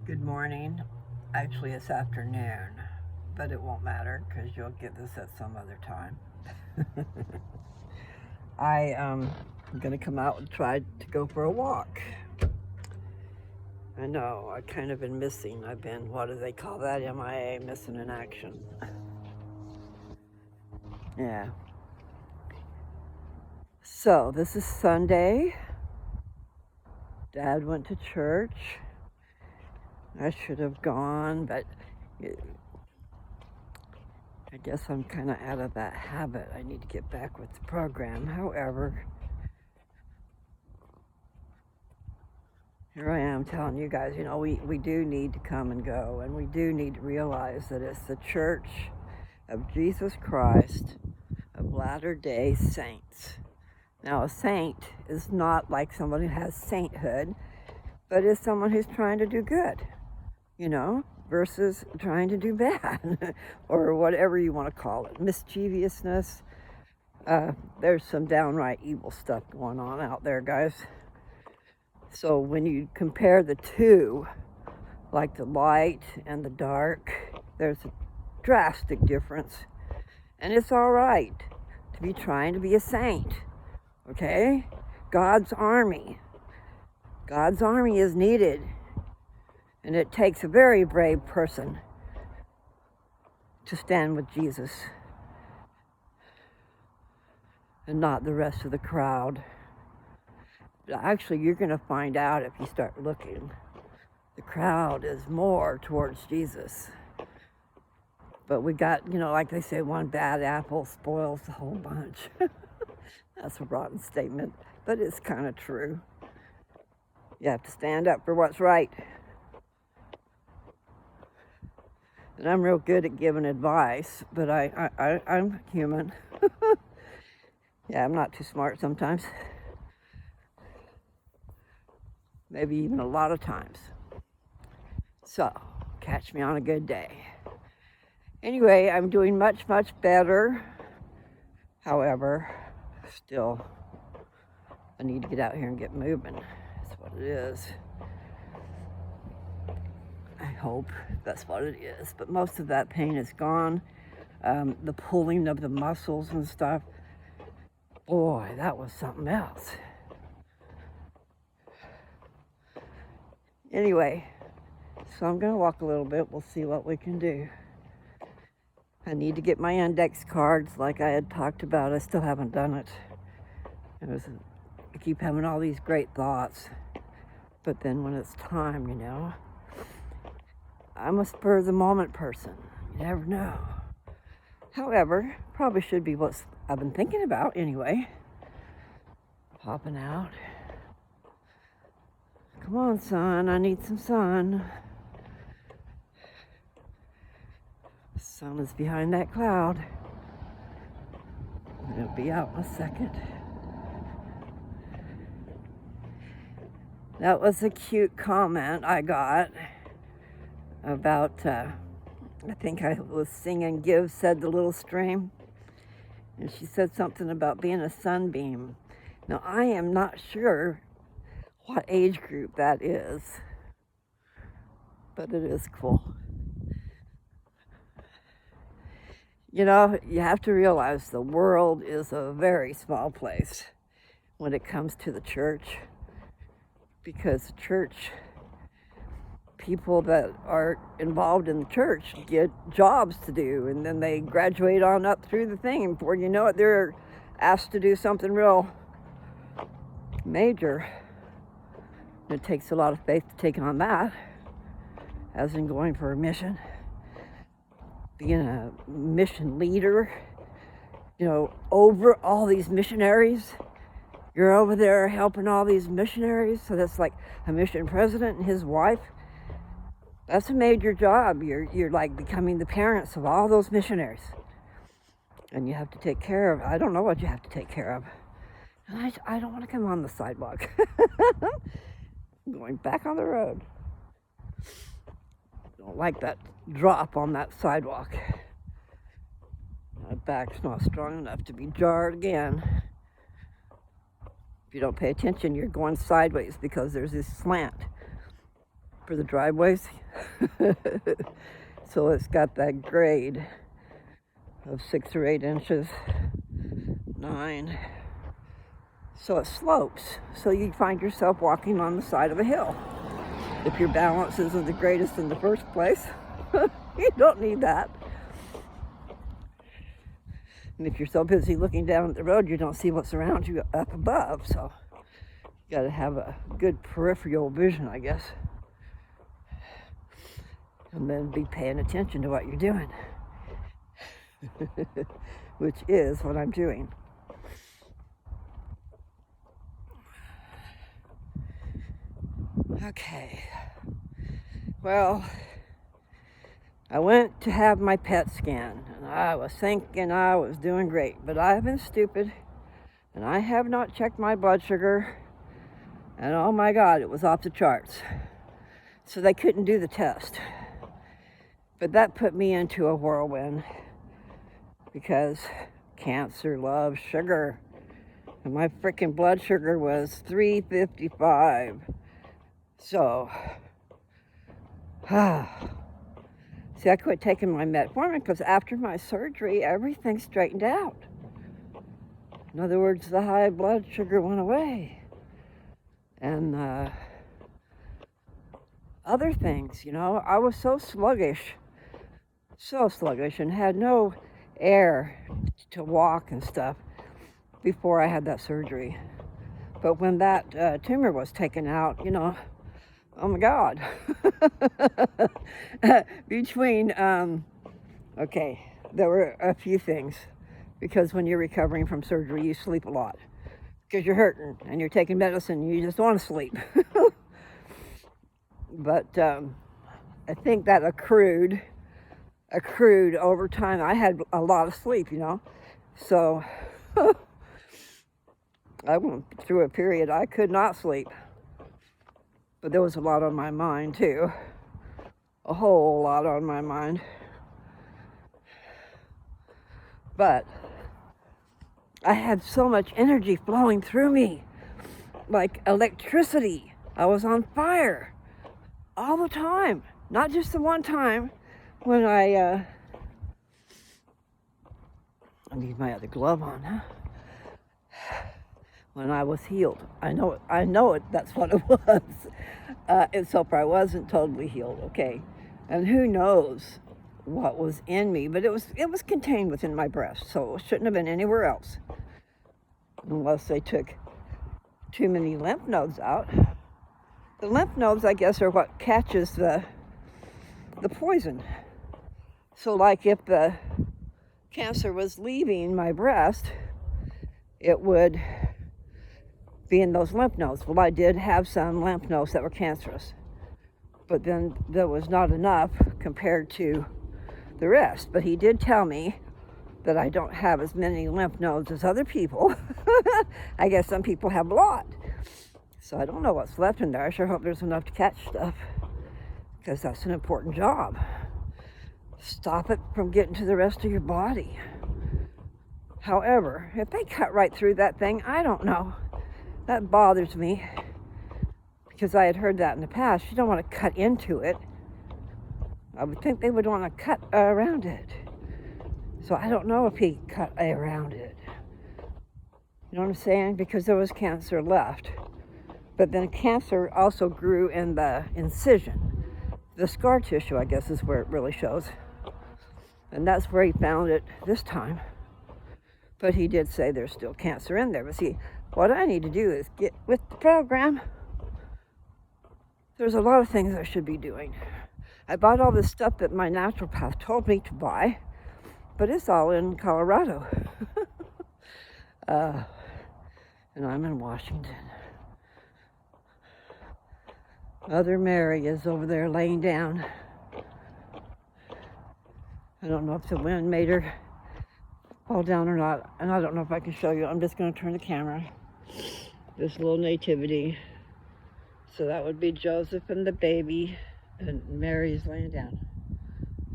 Good morning. Actually, it's afternoon, but it won't matter because you'll get this at some other time. I'm going to come out and try to go for a walk. I know, I kind of been missing. I've been, what do they call that? MIA, missing in action. Yeah. So, this is Sunday. Dad went to church. I should have gone, but I guess I'm kind of out of that habit. I need to get back with the program. However, here I am telling you guys, we do need to come and go, and we do need to realize that it's the Church of Jesus Christ of Latter-day Saints. Now, a saint is not like someone who has sainthood, but is someone who's trying to do good, versus trying to do bad, or whatever you want to call it, mischievousness. There's some downright evil stuff going on out there, guys. So when you compare the two, like the light and the dark, there's a drastic difference. And it's all right to be trying to be a saint, okay? God's army is needed. And it takes a very brave person to stand with Jesus and not the rest of the crowd. Actually, you're going to find out if you start looking. The crowd is more towards Jesus. But we got, like they say, one bad apple spoils the whole bunch. That's a rotten statement, but it's kind of true. You have to stand up for what's right. And I'm real good at giving advice, but I'm human. Yeah, I'm not too smart sometimes. Maybe even a lot of times. So, catch me on a good day. Anyway, I'm doing much, much better. However, still, I need to get out here and get moving. That's what it is. I hope that's what it is. But most of that pain is gone. The pulling of the muscles and stuff. Boy, that was something else. Anyway, so I'm going to walk a little bit. We'll see what we can do. I need to get my index cards like I had talked about. I still haven't done it. I keep having all these great thoughts. But then when it's time, I'm a spur of the moment person. You never know. However, probably should be what I've been thinking about anyway. Popping out. Come on, son, I need some sun. The sun is behind that cloud. It'll be out in a second. That was a cute comment I got about, I think I was singing Give Said the Little Stream. And she said something about being a sunbeam. Now, I am not sure what age group that is, but it is cool. You have to realize the world is a very small place when it comes to the church, because the church, people that are involved in the church get jobs to do, and then they graduate on up through the thing. Before you know it, they're asked to do something real major. It takes a lot of faith to take on that, as in going for a mission, being a mission leader, over all these missionaries. You're over there helping all these missionaries, so that's like a mission president and his wife. That's a major job. You're like becoming the parents of all those missionaries. And you have to take care of, I don't know what you have to take care of. And I don't want to come on the sidewalk. I'm going back on the road. Don't like that drop on that sidewalk. My back's not strong enough to be jarred again. If you don't pay attention, you're going sideways because there's this slant. for the driveways. So it's got that grade of 6 or 8 inches, 9. So it slopes. So you find yourself walking on the side of a hill. If your balance isn't the greatest in the first place, you don't need that. And if you're so busy looking down at the road, you don't see what's around you up above. So you got to have a good peripheral vision, I guess. And then be paying attention to what you're doing. Which is what I'm doing. Okay. Well, I went to have my PET scan, and I was thinking I was doing great, but I've been stupid, and I have not checked my blood sugar, and oh my God, it was off the charts. So they couldn't do the test. But that put me into a whirlwind, because cancer loves sugar, and my freaking blood sugar was 355. So, see, I quit taking my metformin because after my surgery, everything straightened out. In other words, the high blood sugar went away. And other things, I was so sluggish, and had no air to walk and stuff before I had that surgery. But when that tumor was taken out, oh my God. Between, okay, there were a few things. Because when you're recovering from surgery, you sleep a lot. Because you're hurting and you're taking medicine, you just want to sleep. But I think that accrued over time. I had a lot of sleep, So I went through a period I could not sleep. But there was a lot on my mind, too. A whole lot on my mind. But I had so much energy flowing through me. Like electricity. I was on fire. All the time. Not just the one time when I need my other glove on, huh? When I was healed. I know it, that's what it was. Except I wasn't totally healed, okay? And who knows what was in me, but it was contained within my breast, so it shouldn't have been anywhere else. Unless they took too many lymph nodes out. The lymph nodes, I guess, are what catches the poison. So like if the cancer was leaving my breast, it would be in those lymph nodes. Well, I did have some lymph nodes that were cancerous, but then there was not enough compared to the rest. But he did tell me that I don't have as many lymph nodes as other people. I guess some people have a lot. So I don't know what's left in there. I sure hope there's enough to catch stuff, because that's an important job. Stop it from getting to the rest of your body. However, if they cut right through that thing, I don't know. That bothers me, because I had heard that in the past. You don't want to cut into it. I would think they would want to cut around it. So I don't know if he cut around it. You know what I'm saying? Because there was cancer left. But then cancer also grew in the incision. The scar tissue, I guess, is where it really shows. And that's where he found it this time. But he did say there's still cancer in there. But see, what I need to do is get with the program. There's a lot of things I should be doing. I bought all this stuff that my naturopath told me to buy, but it's all in Colorado. And I'm in Washington. Mother Mary is over there laying down. I don't know if the wind made her fall down or not, and I don't know if I can show you. I'm just going to turn the camera. This little nativity. So that would be Joseph and the baby, and Mary's laying down.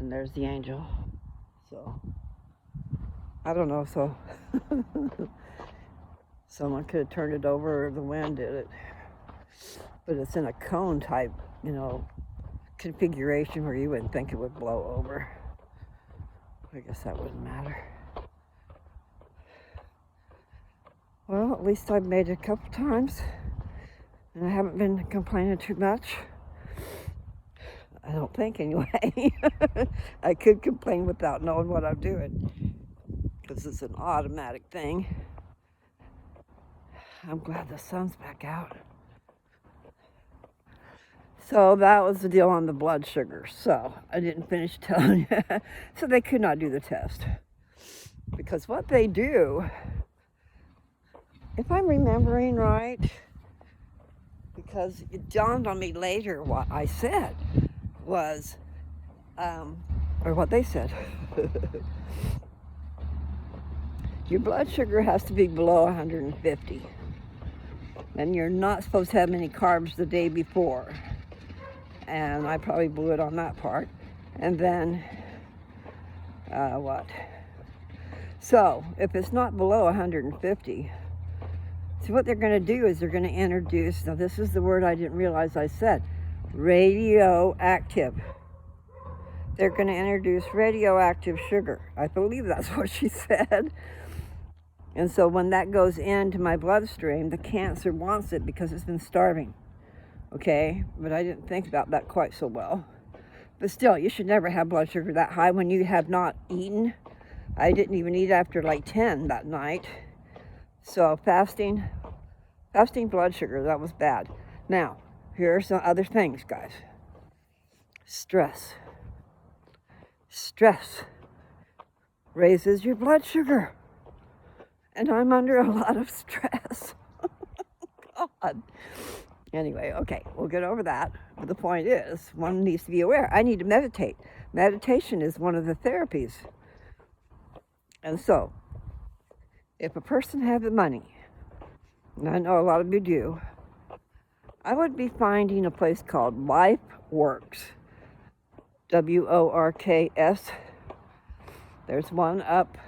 And there's the angel. So, I don't know, so someone could have turned it over or the wind did it. But it's in a cone type, configuration where you wouldn't think it would blow over. I guess that wouldn't matter. Well, at least I've made it a couple times, and I haven't been complaining too much. I don't think, anyway. I could complain without knowing what I'm doing, because it's an automatic thing. I'm glad the sun's back out. So that was the deal on the blood sugar. So I didn't finish telling you. So they could not do the test. Because what they do, if I'm remembering right, because it dawned on me later what I said was, or what they said. Your blood sugar has to be below 150. And you're not supposed to have many carbs the day before. And I probably blew it on that part. And then, what? So, if it's not below 150, see what they're going to do is they're going to introduce, now this is the word I didn't realize I said, radioactive. They're going to introduce radioactive sugar. I believe that's what she said. And so when that goes into my bloodstream, the cancer wants it because it's been starving. Okay, but I didn't think about that quite so well. But still, you should never have blood sugar that high when you have not eaten. I didn't even eat after like 10 that night. So fasting blood sugar, that was bad. Now, here are some other things, guys. Stress. Stress raises your blood sugar. And I'm under a lot of stress. God. Anyway, okay, we'll get over that. But the point is, one needs to be aware. I need to meditate. Meditation is one of the therapies. And so, if a person had the money, and I know a lot of you do, I would be finding a place called Life Works. WORKS. There's one up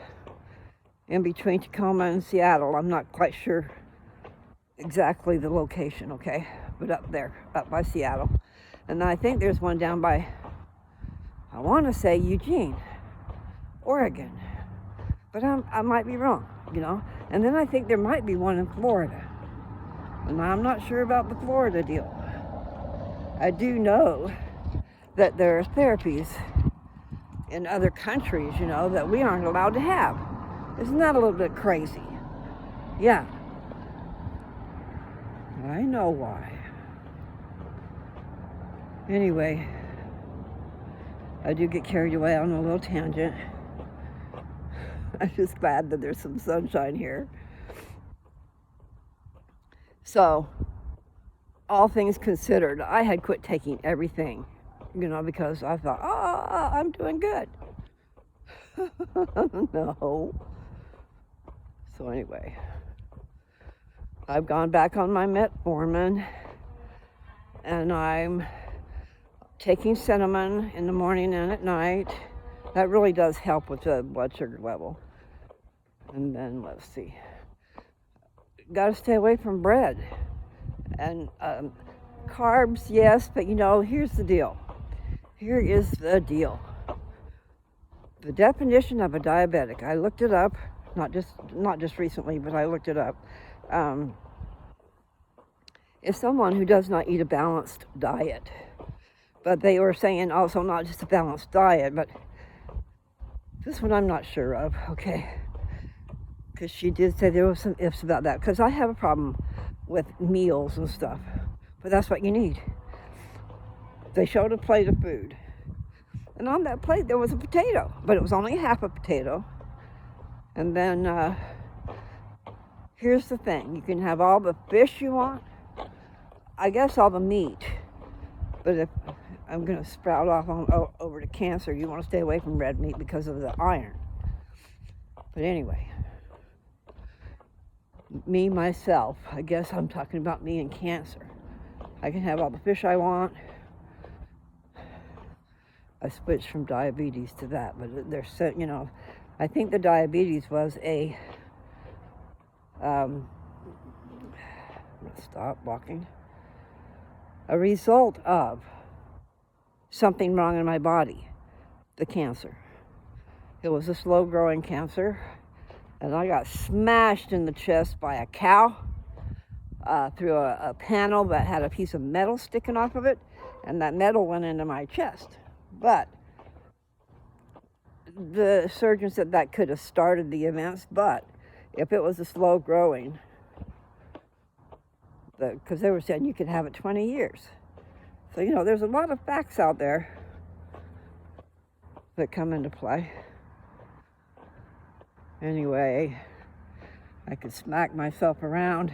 in between Tacoma and Seattle. I'm not quite sure exactly the location, okay? But up there, up by Seattle. And I think there's one down by, I want to say Eugene, Oregon. But I might be wrong, you know? And then I think there might be one in Florida. And I'm not sure about the Florida deal. I do know that there are therapies in other countries, you know, that we aren't allowed to have. Isn't that a little bit crazy? Yeah. I know why. Anyway, I do get carried away on a little tangent. I'm just glad that there's some sunshine here. So, all things considered, I had quit taking everything, you know, because I thought, oh, I'm doing good. No. So anyway, I've gone back on my metformin, and I'm taking cinnamon in the morning and at night. That really does help with the blood sugar level. And then, let's see, got to stay away from bread. And carbs, yes, but you know, here's the deal. Here is the deal. The definition of a diabetic, I looked it up, not just recently, but I looked it up, is someone who does not eat a balanced diet. But they were saying also not just a balanced diet, but this one I'm not sure of, okay? Because she did say there was some ifs about that, because I have a problem with meals and stuff, but that's what you need. They showed a plate of food, and on that plate there was a potato, but it was only half a potato. And then here's the thing, you can have all the fish you want, I guess all the meat, but if I'm going to sprout off on over to cancer, you want to stay away from red meat because of the iron. But anyway, me, myself, I guess I'm talking about me and cancer. I can have all the fish I want. I switched from diabetes to that, but they're so, you know, I think the diabetes was a, stop walking, a result of something wrong in my body, the cancer. It was a slow-growing cancer, and I got smashed in the chest by a cow through a panel that had a piece of metal sticking off of it, and that metal went into my chest. But the surgeon said that could have started the events, but if it was a slow growing, because they were saying you could have it 20 years. So, you know, there's a lot of facts out there that come into play. Anyway, I could smack myself around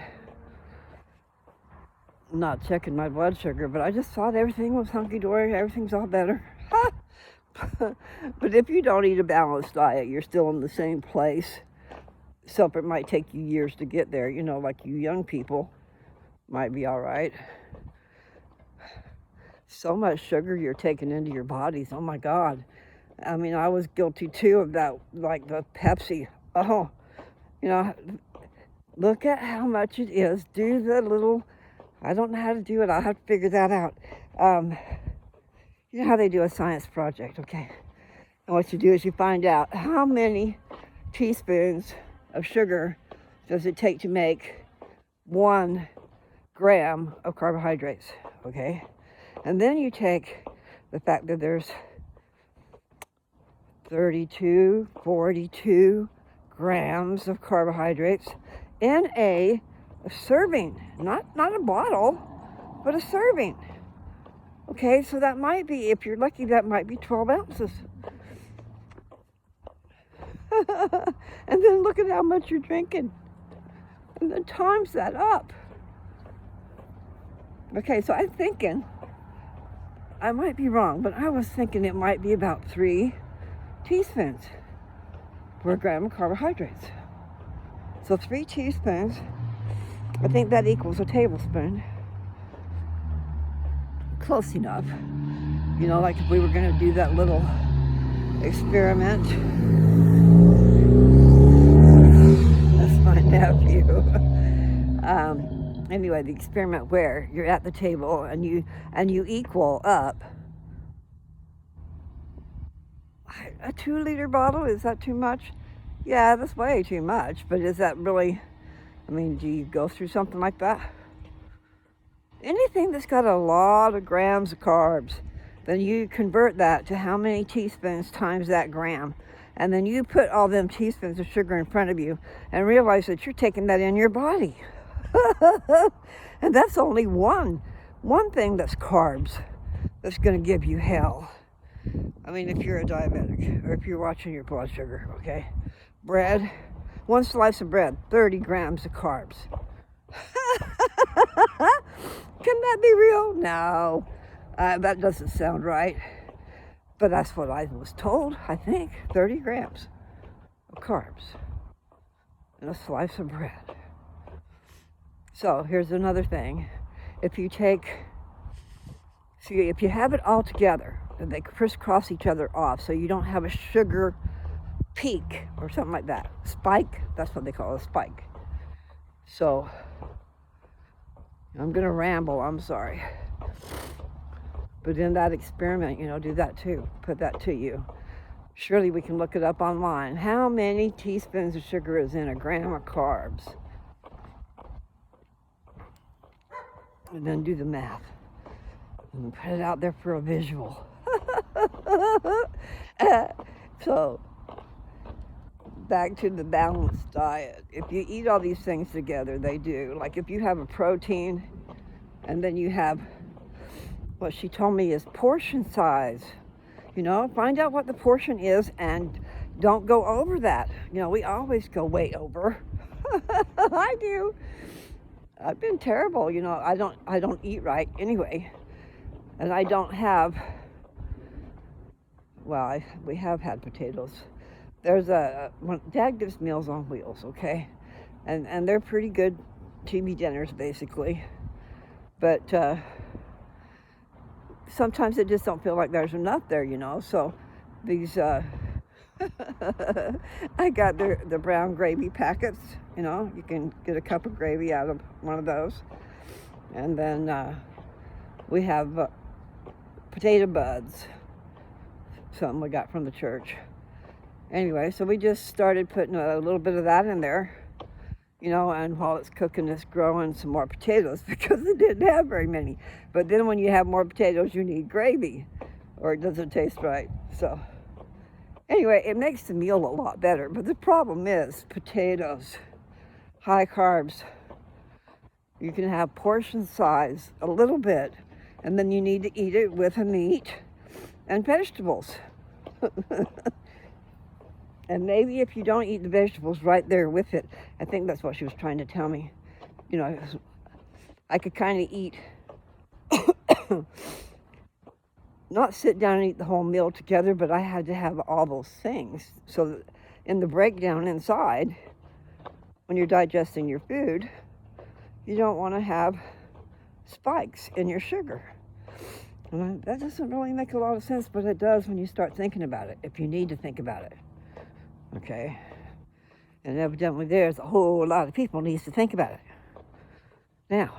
not checking my blood sugar, but I just thought everything was hunky-dory, everything's all better. But if you don't eat a balanced diet, you're still in the same place. So it might take you years to get there, you know, like you young people might be all right. So much sugar you're taking into your bodies, oh my God. I mean, I was guilty too of that, like the Pepsi. Oh, you know, look at how much it is. Do the little, I don't know how to do it. I'll have to figure that out. You know how they do a science project, okay? And what you do is you find out how many teaspoons of sugar does it take to make 1 gram of carbohydrates, okay? And then you take the fact that there's 32, 42 grams of carbohydrates in a serving, not a bottle, but a serving. Okay, so that might be, if you're lucky, that might be 12 ounces. And then look at how much you're drinking. And then times that up. Okay, so I'm thinking, I might be wrong, but I was thinking it might be about 3 teaspoons per gram of carbohydrates. So 3 teaspoons, I think that equals a tablespoon. Close enough. You know, like if we were going to do that little experiment. That's my nephew. Anyway, the experiment where you're at the table and you equal up a 2-liter bottle. Is that too much? Yeah, that's way too much. But is that really, I mean, do you go through something like that? Anything that's got a lot of grams of carbs, then you convert that to how many teaspoons times that gram. And then you put all them teaspoons of sugar in front of you and realize that you're taking that in your body. And that's only one thing that's carbs that's going to give you hell. I mean, if you're a diabetic or if you're watching your blood sugar, okay? Bread, 1 slice of bread, 30 grams of carbs. Can that be real? No, that doesn't sound right. But that's what I was told, I think. 30 grams of carbs in a slice of bread. So here's another thing. If you have it all together, and they crisscross each other off, so you don't have a sugar peak or something like that. Spike, that's what they call a spike. So, I'm going to ramble, I'm sorry. But in that experiment, you know, do that too. Put that to you. Surely we can look it up online. How many teaspoons of sugar is in a gram of carbs? And then do the math. And put it out there for a visual. So, back to the balanced diet. If you eat all these things together, they do. Like if you have a protein, and then you have, what she told me is portion size. You know, find out what the portion is and don't go over that. You know, we always go way over. I do. I've been terrible. You know, I don't eat right anyway. And I don't have, well, we have had potatoes. There's Dad gives Meals on Wheels, okay? And they're pretty good TV dinners, basically. But sometimes I just don't feel like there's enough there, you know? So these, I got the brown gravy packets, you know? You can get a cup of gravy out of one of those. And then we have potato buds, something we got from the church. Anyway, so we just started putting a little bit of that in there, and while it's cooking, it's growing some more potatoes because it didn't have very many. But then when you have more potatoes, you need gravy, or it doesn't taste right. So anyway, it makes the meal a lot better. But the problem is potatoes, high carbs. You can have portion size a little bit, and then you need to eat it with a meat and vegetables. And maybe if you don't eat the vegetables right there with it, I think that's what she was trying to tell me. I could kind of eat, not sit down and eat the whole meal together, but I had to have all those things. So that in the breakdown inside, when you're digesting your food, you don't want to have spikes in your sugar. And that doesn't really make a lot of sense, but it does when you start thinking about it, if you need to think about it. Okay? And evidently there's a whole lot of people needs to think about it. Now,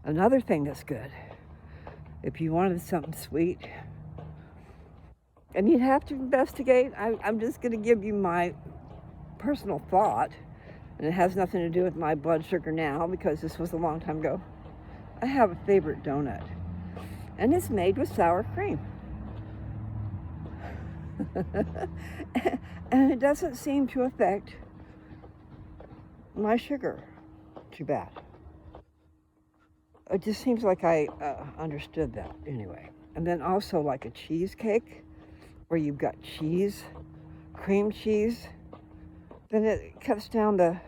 another thing that's good, if you wanted something sweet, and you'd have to investigate, I'm just going to give you my personal thought, and it has nothing to do with my blood sugar now because this was a long time ago. I have a favorite donut, and it's made with sour cream. And it doesn't seem to affect my sugar too bad. It just seems like I understood that anyway. And then also like a cheesecake where you've got cheese, cream cheese, then it cuts down the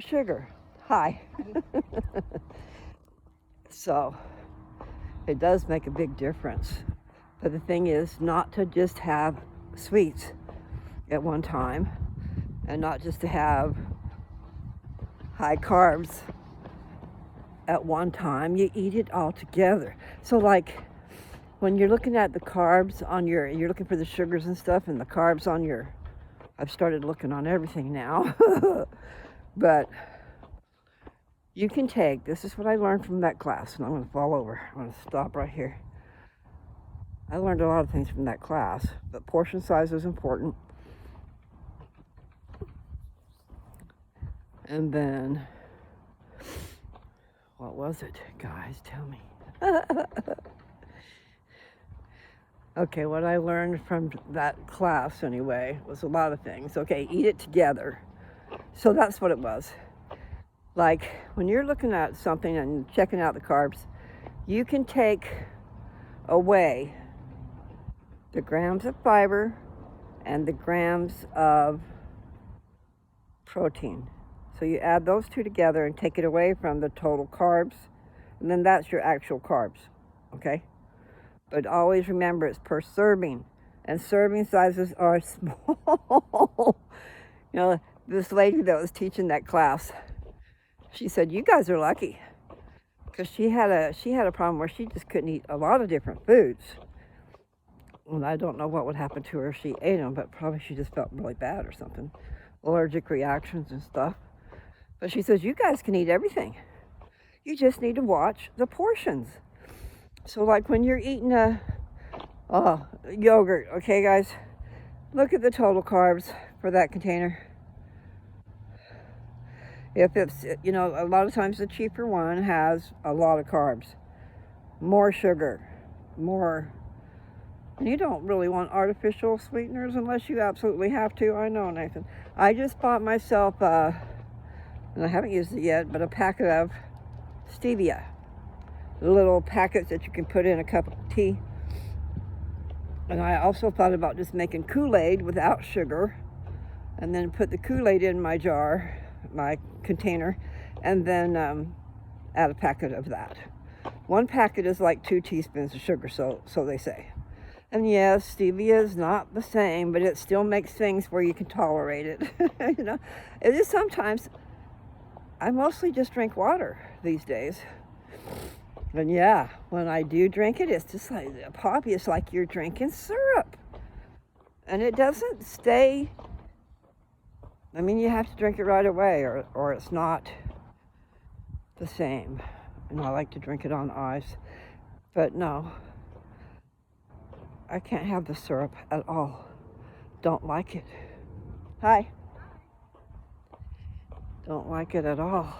sugar. Hi. So it does make a big difference. But the thing is not to just have sweets at one time, and not just to have high carbs at one time. You eat it all together. So like when you're looking at the carbs on you're looking for the sugars and stuff, and the carbs on I've started looking on everything now. But you can take, this is what I learned from that class, and I'm going to fall over. I'm going to stop right here. I learned a lot of things from that class, but portion size is important. And then, what was it, guys? Tell me. Okay, what I learned from that class, anyway, was a lot of things. Okay, eat it together. So that's what it was. Like, when you're looking at something and checking out the carbs, you can take away the grams of fiber and the grams of protein. So you add those two together and take it away from the total carbs, and then that's your actual carbs, okay? But always remember it's per serving, and serving sizes are small. This lady that was teaching that class, she said, you guys are lucky, because she had a problem where she just couldn't eat a lot of different foods. And I don't know what would happen to her if she ate them, but probably she just felt really bad or something, allergic reactions and stuff. But she says, you guys can eat everything. You just need to watch the portions. So like when you're eating a yogurt, okay guys, look at the total carbs for that container. If it's, a lot of times the cheaper one has a lot of carbs, more sugar, more. And you don't really want artificial sweeteners unless you absolutely have to. I know, Nathan. I just bought myself, and I haven't used it yet, but a packet of stevia. Little packets that you can put in a cup of tea. And I also thought about just making Kool-Aid without sugar, and then put the Kool-Aid in my jar, my container, and then add a packet of that. One packet is like 2 teaspoons of sugar, so they say. And yes, stevia is not the same, but it still makes things where you can tolerate it. It is sometimes. I mostly just drink water these days. And yeah, when I do drink it, it's just like a poppy. It's like you're drinking syrup. And it doesn't stay. I mean, you have to drink it right away, or it's not the same. And I like to drink it on ice. But no, I can't have the syrup at all. Don't like it. Hi. Don't like it at all.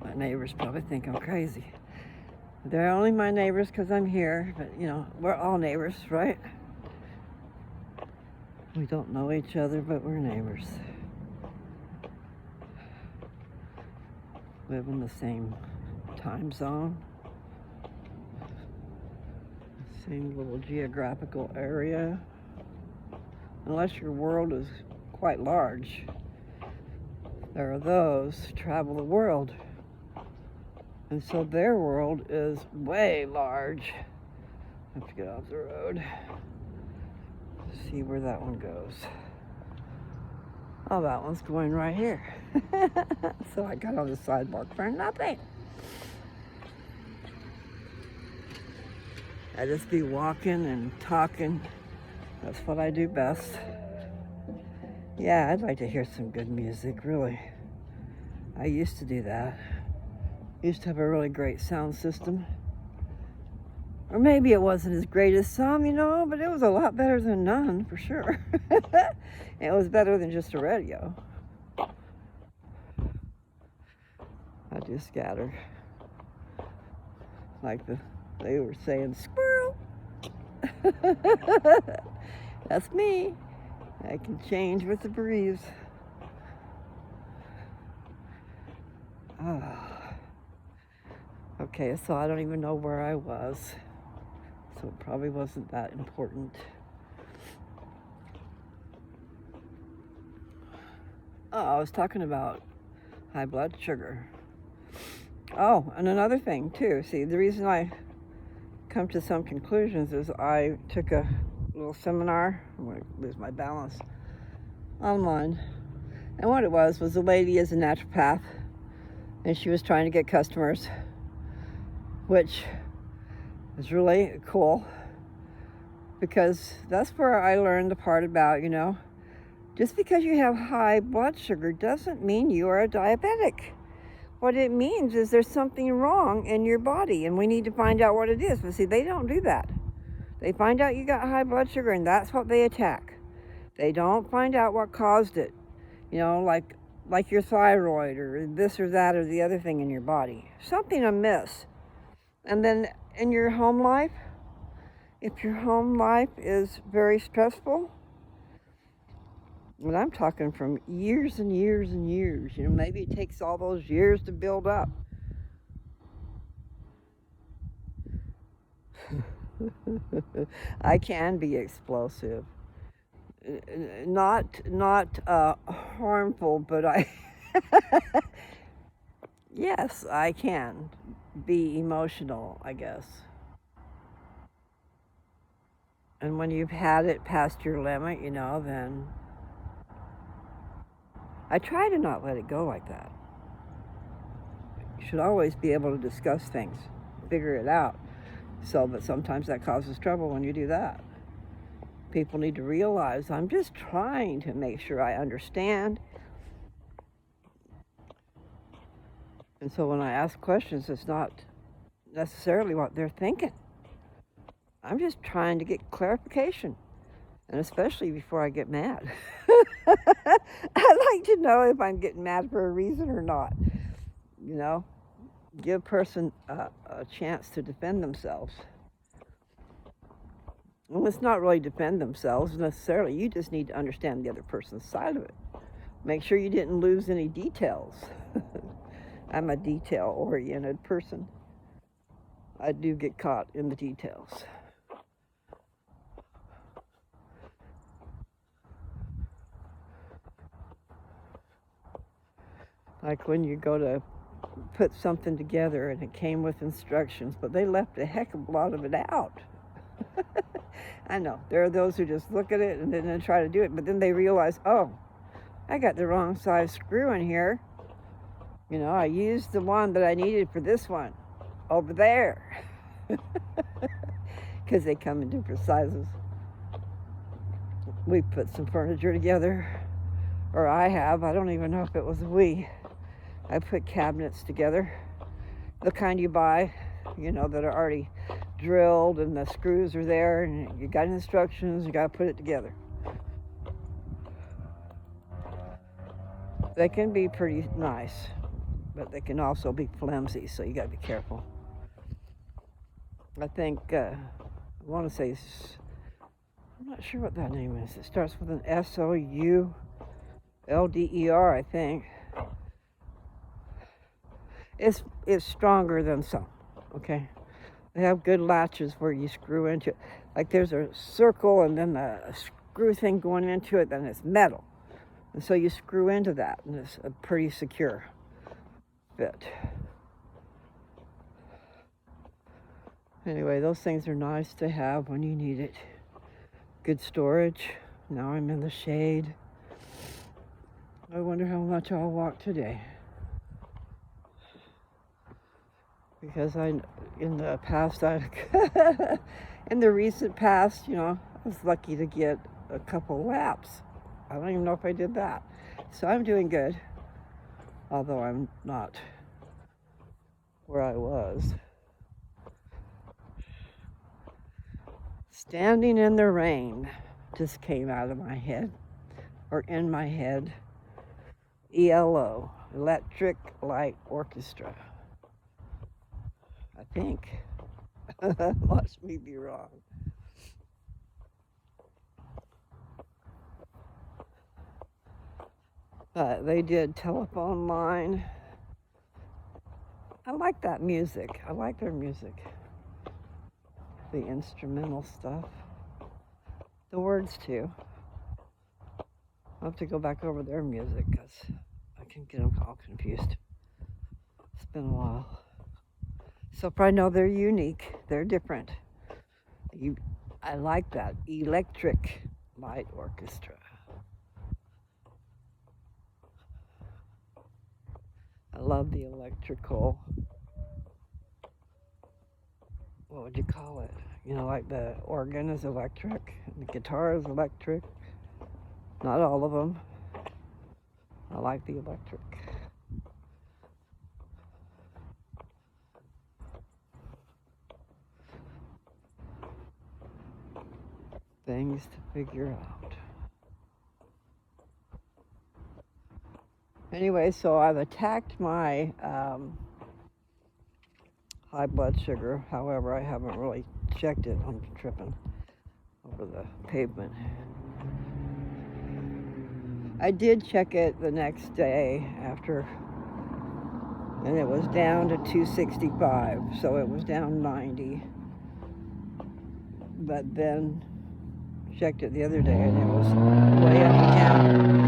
My neighbors probably think I'm crazy. They're only my neighbors because I'm here, but you know, we're all neighbors, right? We don't know each other, but we're neighbors. Live in the same time zone, same little geographical area. Unless your world is quite large, there are those who travel the world. And so their world is way large. I have to get off the road. See where that one goes. Oh, that one's going right here. So I got on the sidewalk for nothing. I just be walking and talking. That's what I do best. Yeah, I'd like to hear some good music, really. I used to do that. Used to have a really great sound system. Or maybe it wasn't as great as some, you know, but it was a lot better than none, for sure. It was better than just a radio. I do scatter. Like they were saying, squirrel. That's me. I can change with the breeze. Oh. Okay, so I don't even know where I was. So it probably wasn't that important. Oh, I was talking about high blood sugar. Oh, and another thing too. See, the reason I come to some conclusions is I took a little seminar. I'm going to lose my balance online. And what it was a lady is a naturopath, and she was trying to get customers, which is really cool, because that's where I learned the part about, you know, just because you have high blood sugar doesn't mean you are a diabetic. What it means is there's something wrong in your body, and we need to find out what it is. But see, they don't do that. They find out you got high blood sugar, and that's what they attack. They don't find out what caused it. You know, like your thyroid or this or that or the other thing in your body. Something amiss. And then in your home life, if your home life is very stressful, and I'm talking from years and years and years, you know, maybe it takes all those years to build up. I can be explosive. Not harmful, but yes, I can be emotional, I guess. And when you've had it past your limit, you know, then I try to not let it go like that. You should always be able to discuss things, figure it out. But sometimes that causes trouble when you do that. People need to realize I'm just trying to make sure I understand. And so when I ask questions, it's not necessarily what they're thinking. I'm just trying to get clarification, and especially before I get mad. I like to know if I'm getting mad for a reason or not. You know, give a person a chance to defend themselves. Well, it's not really defend themselves necessarily. You just need to understand the other person's side of it. Make sure you didn't lose any details. I'm a detail-oriented person. I do get caught in the details. Like when you go to put something together and it came with instructions, but they left a heck of a lot of it out. I know, there are those who just look at it and then try to do it, but then they realize, oh, I got the wrong size screw in here. You know, I used the one that I needed for this one over there. Because they come in different sizes. We put some furniture together, or I don't even know if it was we. I put cabinets together, the kind you buy, that are already drilled and the screws are there and you got instructions, you got to put it together. They can be pretty nice, but they can also be flimsy, so you got to be careful. I think, I want to say, I'm not sure what that name is. It starts with an SOULDER, I think. It's stronger than some, okay? They have good latches where you screw into it. Like there's a circle and then a screw thing going into it, then it's metal. And so you screw into that, and it's a pretty secure fit. Anyway, those things are nice to have when you need it. Good storage. Now I'm in the shade. I wonder how much I'll walk today. Because in the recent past, I was lucky to get a couple laps. I don't even know if I did that. So I'm doing good, although I'm not where I was. Standing in the Rain just came out of my head, or in my head. ELO, Electric Light Orchestra. I think. Watch me be wrong. They did Telephone Line. I like that music. I like their music. The instrumental stuff. The words too. I'll have to go back over their music because I can get them all confused. It's been a while. So I know they're unique. They're different. I like that. Electric Light Orchestra. I love the electrical, what would you call it? Like the organ is electric, the guitar is electric. Not all of them. I like the electric. Things to figure out. Anyway, so I've attacked my high blood sugar. However, I haven't really checked it. I'm tripping over the pavement. I did check it the next day after, and it was down to 265, so it was down 90. But then checked it the other day and it was way up again.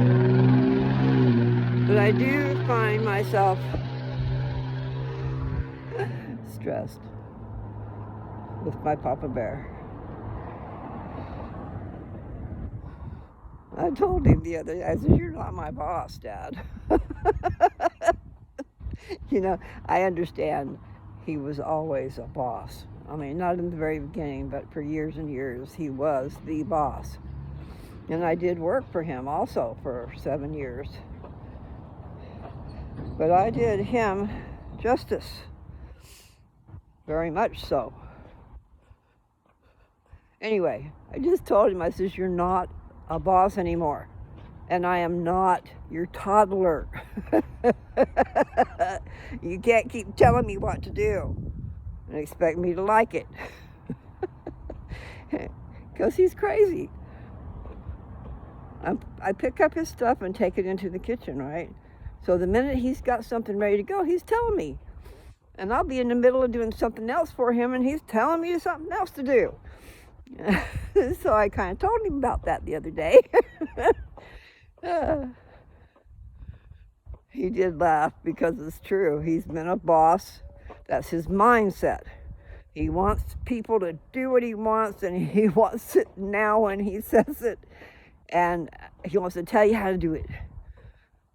But I do find myself stressed with my Papa Bear. I told him the other day, I said, "You're not my boss, Dad." I understand he was always a boss. I mean, not in the very beginning, but for years and years, he was the boss. And I did work for him also for 7 years. But I did him justice. Very much so. Anyway, I just told him, I says, "You're not a boss anymore. And I am not your toddler. You can't keep telling me what to do and expect me to like it." Because he's crazy. I pick up his stuff and take it into the kitchen, right? So the minute he's got something ready to go, he's telling me. And I'll be in the middle of doing something else for him, and he's telling me something else to do. So I kind of told him about that the other day. He did laugh because it's true. He's been a boss. That's his mindset. He wants people to do what he wants, and he wants it now when he says it. And he wants to tell you how to do it,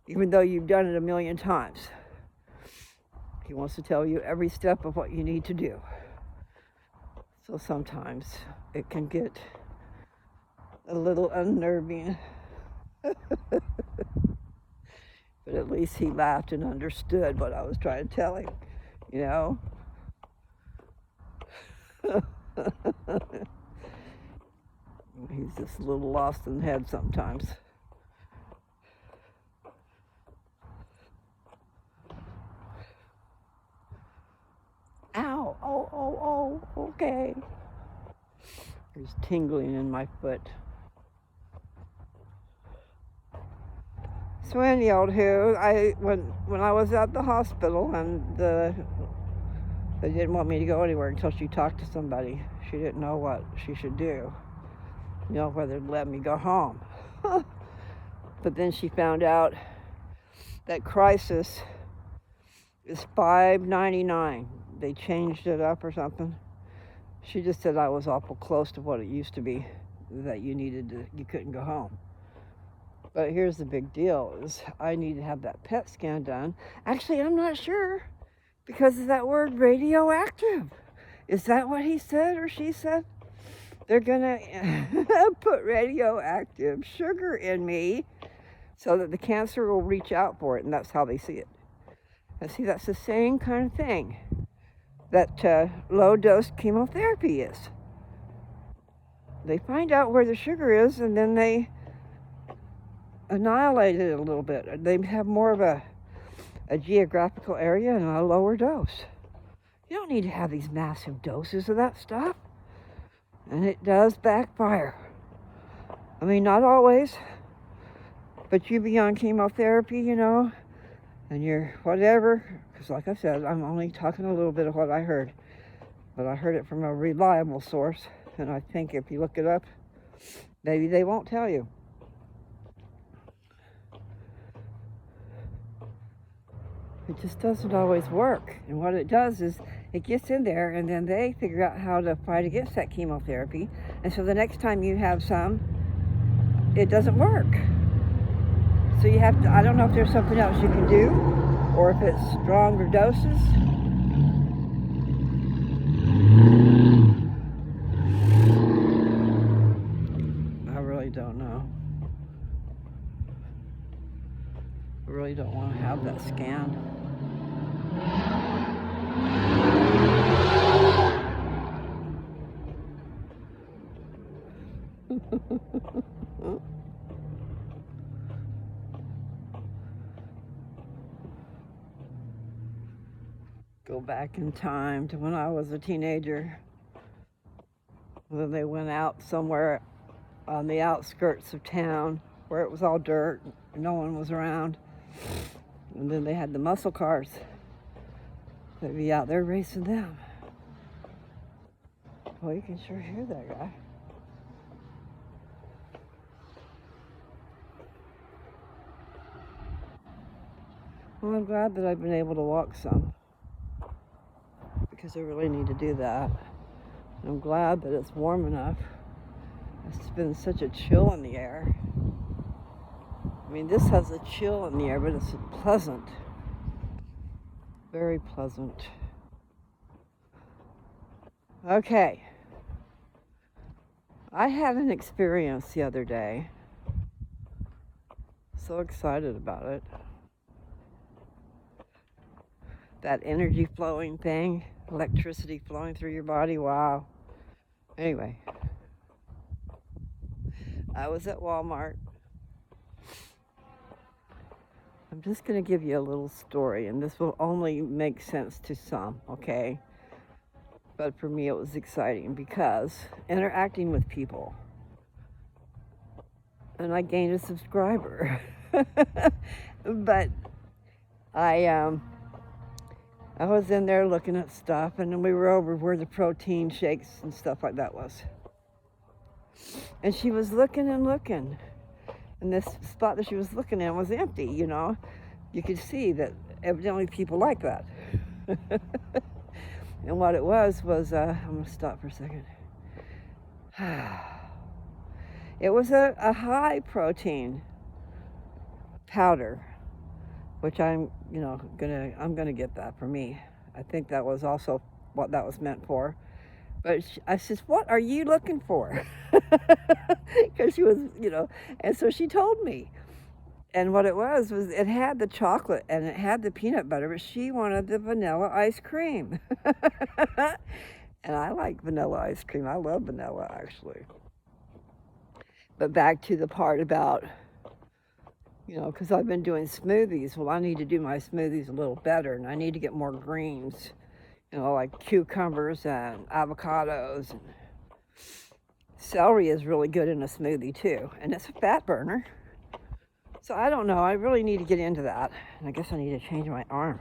even though you've done it a million times. He wants to tell you every step of what you need to do. So sometimes it can get a little unnerving. But at least he laughed and understood what I was trying to tell him. you know? He's just a little lost in the head sometimes. Ow, oh, okay. There's tingling in my foot. So anyhow, when I was at the hospital and they didn't want me to go anywhere until she talked to somebody. She didn't know what she should do, whether to let me go home. But then she found out that crisis is $5.99. They changed it up or something. She just said I was awful close to what it used to be, that you couldn't go home. But here's the big deal, is I need to have that PET scan done. Actually, I'm not sure, because of that word radioactive. Is that what he said or she said? They're gonna put radioactive sugar in me so that the cancer will reach out for it, and that's how they see it. And see, that's the same kind of thing that low-dose chemotherapy is. They find out where the sugar is, and then they annihilate it a little bit. They have more of a geographical area and a lower dose. You don't need to have these massive doses of that stuff. And it does backfire. I mean, not always, but you be on chemotherapy, and you're whatever, because like I said, I'm only talking a little bit of what I heard, but I heard it from a reliable source, and I think if you look it up, maybe they won't tell you. It just doesn't always work. And what it does is it gets in there, and then they figure out how to fight against that chemotherapy. And so the next time you have some, it doesn't work. So you have to, I don't know if there's something else you can do, or if it's stronger doses. I really don't know. I really don't want to have that scan. Go back in time to when I was a teenager. When they went out somewhere on the outskirts of town where it was all dirt, no one was around. And then they had the muscle cars. They'd be out there racing them. Well, you can sure hear that guy. Well, I'm glad that I've been able to walk some, because I really need to do that. And I'm glad that it's warm enough. It's been such a chill in the air. I mean, this has a chill in the air, but it's pleasant. Very pleasant. Okay. I had an experience the other day. So excited about it. That energy flowing thing, electricity flowing through your body, wow. Anyway, I was at Walmart. I'm just going to give you a little story, and this will only make sense to some, okay? But for me, it was exciting because interacting with people. And I gained a subscriber. But I was in there looking at stuff, and then we were over where the protein shakes and stuff like that was. And she was looking and looking. And this spot that she was looking at was empty, You could see that evidently people like that. And what it was, I'm going to stop for a second. It was a high protein powder, which I'm gonna get that for me. I think that was also what that was meant for. But I said, what are you looking for? Because she was, and so she told me. And what it was it had the chocolate and it had the peanut butter, but she wanted the vanilla ice cream. And I like vanilla ice cream. I love vanilla, actually. But back to the part about, because I've been doing smoothies. Well, I need to do my smoothies a little better, and I need to get more greens, like cucumbers and avocados. And celery is really good in a smoothie, too, and it's a fat burner. So I don't know. I really need to get into that. And I guess I need to change my arm.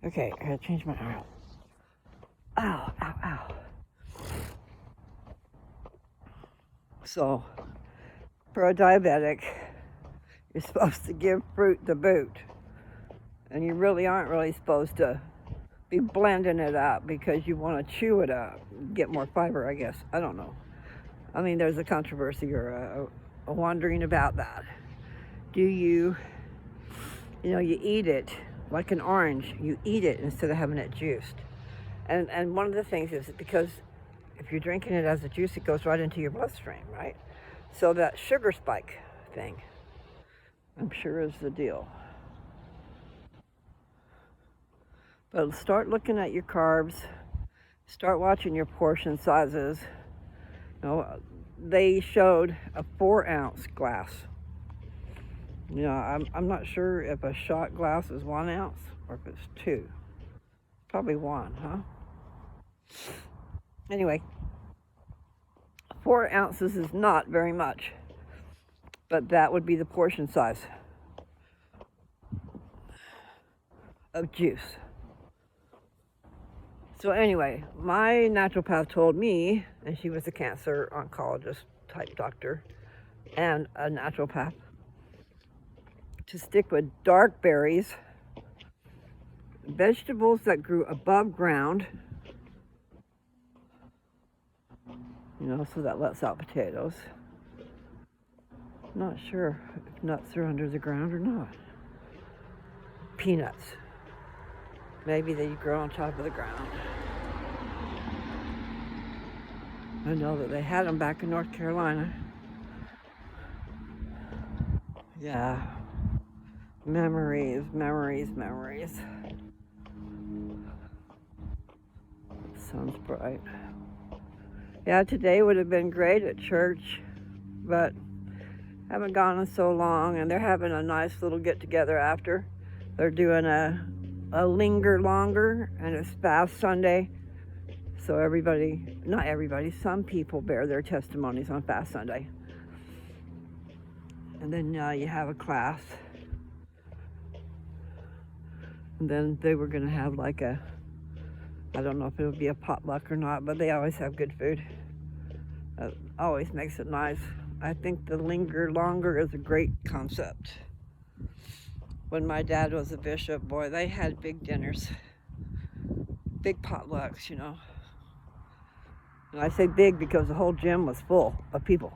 Okay, I gotta change my arm. Ow, ow, ow. So, for a diabetic, you're supposed to give fruit the boot. And you really aren't really supposed to be blending it up because you want to chew it up, get more fiber, I guess. I don't know. I mean, there's a controversy or a wondering about that. Do you eat it like an orange. You eat it instead of having it juiced. And one of the things is because if you're drinking it as a juice, it goes right into your bloodstream, right? So that sugar spike thing, I'm sure is the deal. But start looking at your carbs. Start watching your portion sizes. They showed a 4-ounce glass. I'm not sure if a shot glass is 1 ounce or if it's 2. Probably 1, huh? Anyway, 4 ounces is not very much, but that would be the portion size of juice. So anyway, my naturopath told me, and she was a cancer oncologist type doctor and a naturopath, to stick with dark berries, vegetables that grew above ground, so that lets out potatoes. Not sure if nuts are under the ground or not. Peanuts. Maybe they grow on top of the ground. I know that they had them back in North Carolina. Yeah. Memories. Sun's bright. Yeah, today would have been great at church, but haven't gone in so long, and they're having a nice little get-together after. They're doing a linger longer, and it's Fast Sunday. So not everybody, some people bear their testimonies on Fast Sunday. And then you have a class. And then they were going to have I don't know if it would be a potluck or not, but they always have good food. Always makes it nice. I think the linger longer is a great concept. When my dad was a bishop, boy, they had big dinners, big potlucks, And I say big because the whole gym was full of people,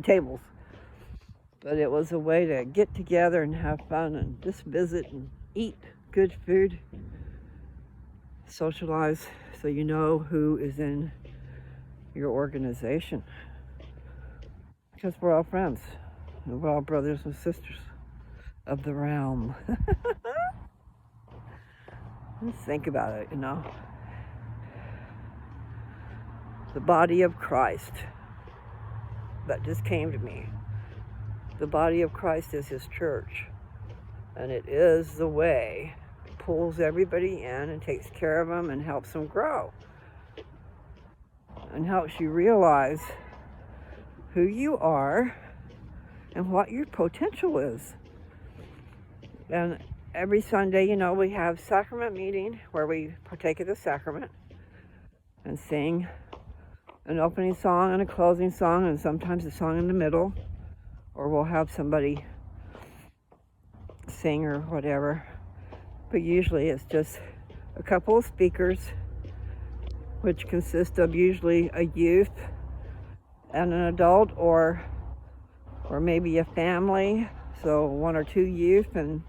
tables. But it was a way to get together and have fun and just visit and eat good food, socialize, so you know who is in your organization. Because we're all friends, and we're all brothers and sisters of the realm. Let's think about it, The body of Christ. That just came to me. The body of Christ is his church. And it is the way. It pulls everybody in and takes care of them and helps them grow. And helps you realize who you are and what your potential is. And every Sunday, we have sacrament meeting where we partake of the sacrament and sing an opening song and a closing song, and sometimes a song in the middle, or we'll have somebody sing or whatever. But usually it's just a couple of speakers, which consist of usually a youth and an adult, or maybe a family, so 1 or 2 youth and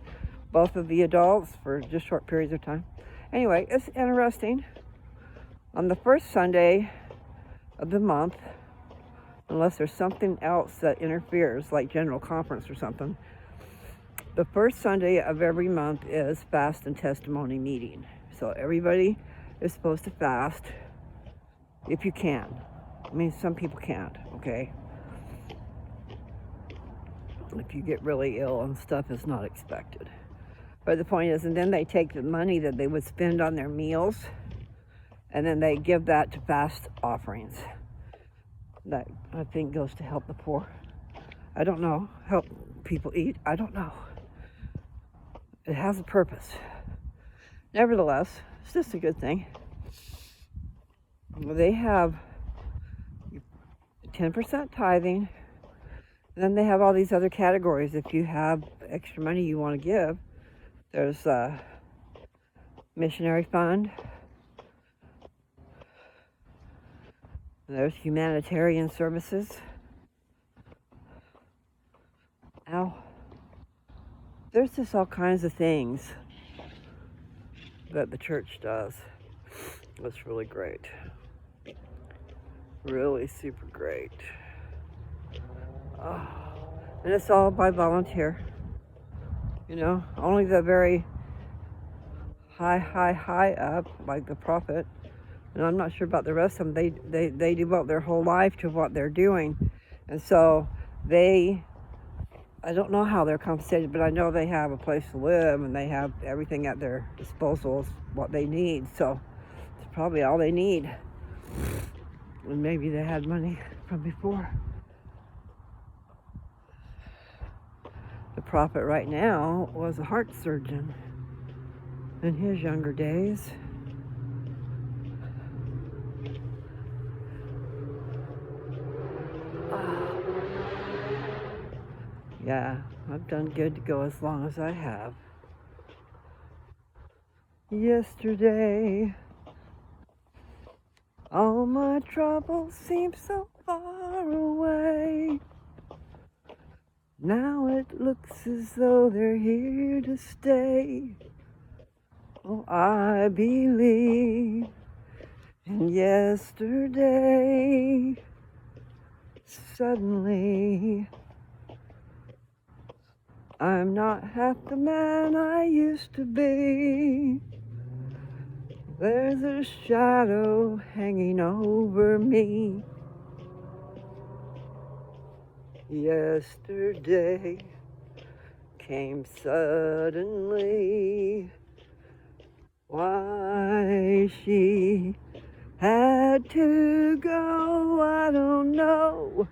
both of the adults for just short periods of time. Anyway, it's interesting. On the first Sunday of the month, unless there's something else that interferes, like general conference or something, The first Sunday of every month is fast and testimony meeting. So everybody is supposed to fast if you can. I mean, some people can't, okay? If you get really ill and stuff is not expected. But the point is, and then they take the money that they would spend on their meals, and then they give that to fast offerings. That, I think, goes to help the poor. I don't know. Help people eat. I don't know. It has a purpose. Nevertheless, it's just a good thing. They have 10% tithing. And then they have all these other categories. If you have extra money you want to give, there's a missionary fund. There's humanitarian services. Ow. There's just all kinds of things that the church does. It's really great. Really super great. Oh, and it's all by volunteer. You know, only the very high up, like the prophet, and I'm not sure about the rest of them, they devote their whole life to what they're doing. And so I don't know how they're compensated, but I know they have a place to live and they have everything at their disposal, what they need. So it's probably all they need. And maybe they had money from before. The prophet right now was a heart surgeon in his younger days. Yeah, I've done good to go as long as I have. Yesterday, all my troubles seem so far away. Now it looks as though they're here to stay. Oh, I believe in yesterday. Suddenly, I'm not half the man I used to be. There's a shadow hanging over me. Yesterday came suddenly. Why she had to go, I don't know.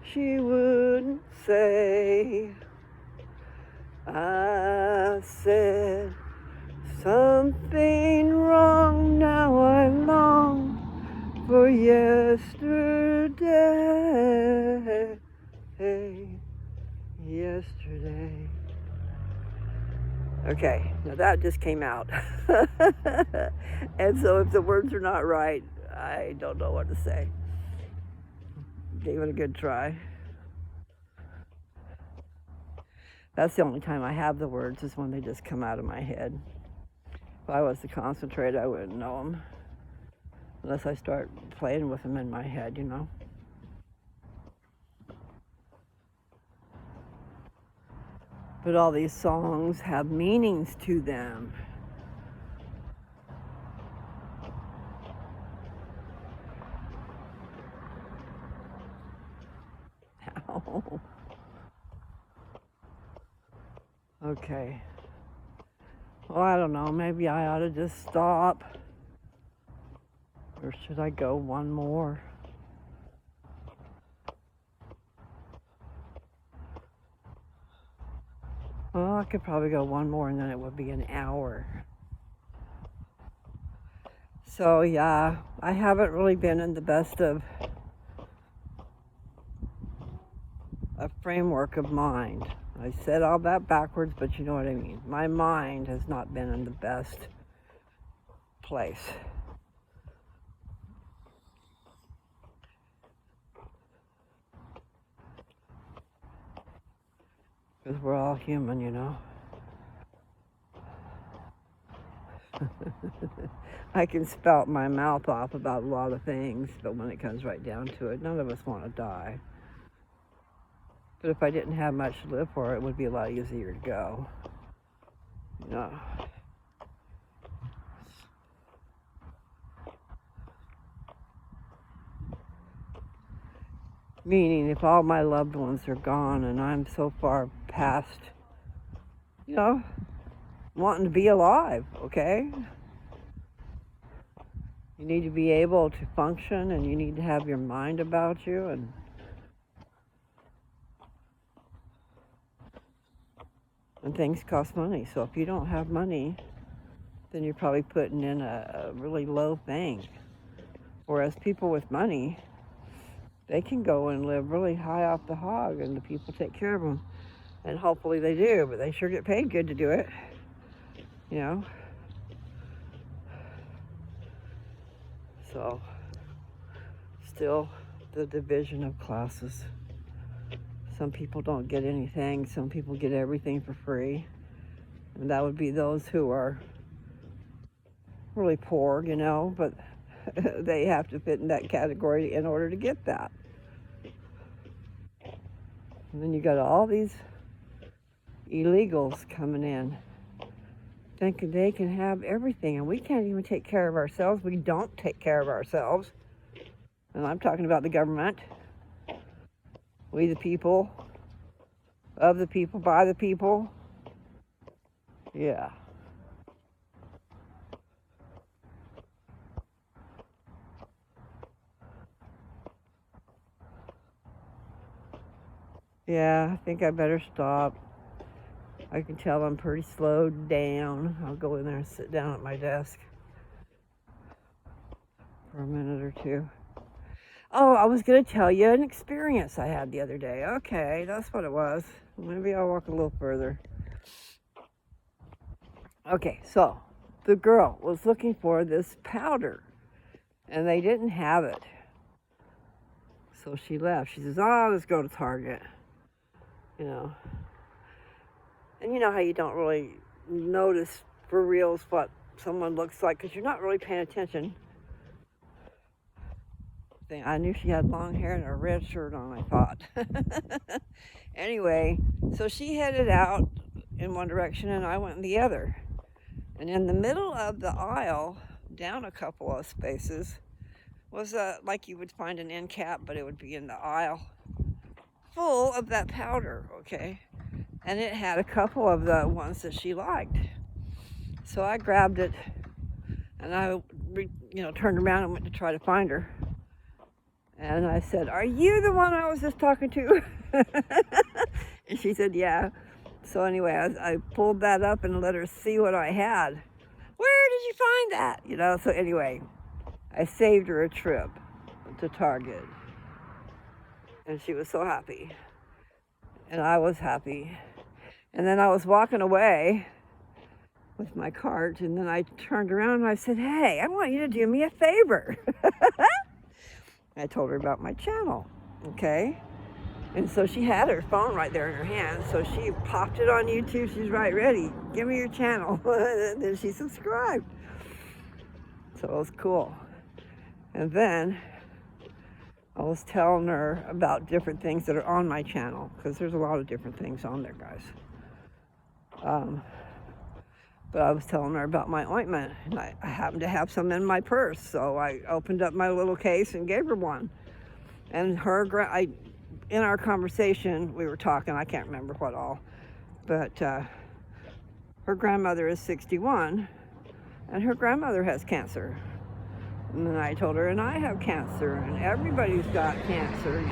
She wouldn't say. I said something wrong, now I long for yesterday. Yesterday. Okay, now that just came out. And so if the words are not right, I don't know what to say. Gave it a good try. That's the only time I have the words, is when they just come out of my head. If I was to concentrate, I wouldn't know them. Unless I start playing with them in my head, you know. But all these songs have meanings to them. Ow. Okay. Well, I don't know. Maybe I ought to just stop. Or should I go one more? Well, I could probably go one more and then it would be an hour. So, yeah, I haven't really been in the best of a framework of mind. I said all that backwards, but you know what I mean. My mind has not been in the best place. Because we're all human, you know. I can spout my mouth off about a lot of things, but when it comes right down to it, none of us want to die. But if I didn't have much to live for, it would be a lot easier to go. You know. Meaning, if all my loved ones are gone and I'm so far past, you know, wanting to be alive, okay? You need to be able to function, and you need to have your mind about you, and things cost money. So if you don't have money, then you're probably putting in a really low thing. Whereas people with money, they can go and live really high off the hog, and the people take care of them. And hopefully they do, but they sure get paid good to do it, you know? So, still the division of classes. Some people don't get anything, some people get everything for free. And that would be those who are really poor, you know, but they have to fit in that category in order to get that. And then you got all these illegals coming in, thinking they can have everything, and we can't even take care of ourselves. We don't take care of ourselves. And I'm talking about the government. We the people, of the people, by the people. Yeah. Yeah, I think I better stop. I can tell I'm pretty slowed down. I'll go in there and sit down at my desk for a minute or two. Oh, I was going to tell you an experience I had the other day. Okay, that's what it was. Maybe I'll walk a little further. Okay, so the girl was looking for this powder, and they didn't have it. So she left. She says, oh, let's go to Target. You know. And you know how you don't really notice for reals what someone looks like because you're not really paying attention. I knew she had long hair and a red shirt on, I thought. Anyway, so she headed out in one direction and I went in the other. And in the middle of the aisle, down a couple of spaces, was like you would find an end cap, but it would be in the aisle, full of that powder, okay? And it had a couple of the ones that she liked. So I grabbed it and I, turned around and went to try to find her. And I said, are you the one I was just talking to? And she said, yeah. So anyway, I pulled that up and let her see what I had. Where did you find that? So anyway, I saved her a trip to Target. And she was so happy. And I was happy. And then I was walking away with my cart, and then I turned around and I said, hey, I want you to do me a favor. I told her about my channel, okay? And so she had her phone right there in her hand, so she popped it on YouTube. She's right ready. Give me your channel. And then she subscribed. So it was cool. And then I was telling her about different things that are on my channel, because there's a lot of different things on there, guys. But I was telling her about my ointment, and I happened to have some in my purse, so I opened up my little case and gave her one. And in our conversation, we were talking, I can't remember what all, but her grandmother is 61, and her grandmother has cancer. And then I told her, and I have cancer, and everybody's got cancer,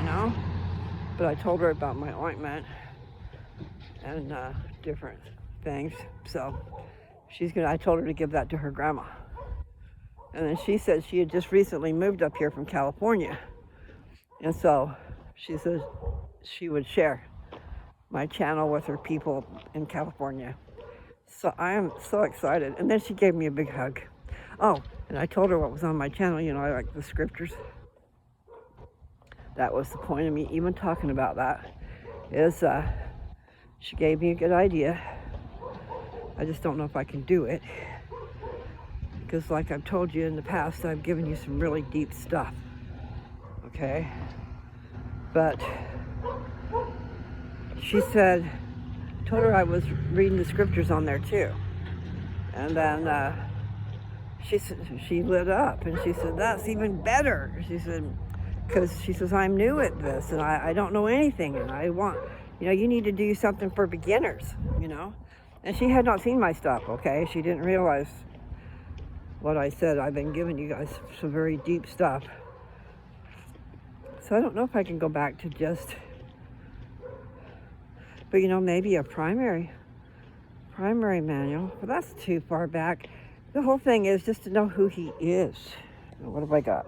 But I told her about my ointment and different things, so I told her to give that to her grandma. And then she said she had just recently moved up here from California. And so she said she would share my channel with her people in California. So I am so excited. And then she gave me a big hug. Oh, and I told her what was on my channel. I like the scriptures. That was the point of me even talking about that, is she gave me a good idea. I just don't know if I can do it, because like I've told you in the past, I've given you some really deep stuff, okay? But she said, told her I was reading the scriptures on there too. And then she lit up and she said, that's even better. She said, because she says, I'm new at this and I don't know anything and I want, you need to do something for beginners, And she had not seen my stuff, okay? She didn't realize what I said. I've been giving you guys some very deep stuff. So I don't know if I can go back to just, but maybe a primary manual. But that's too far back. The whole thing is just to know who he is. What have I got?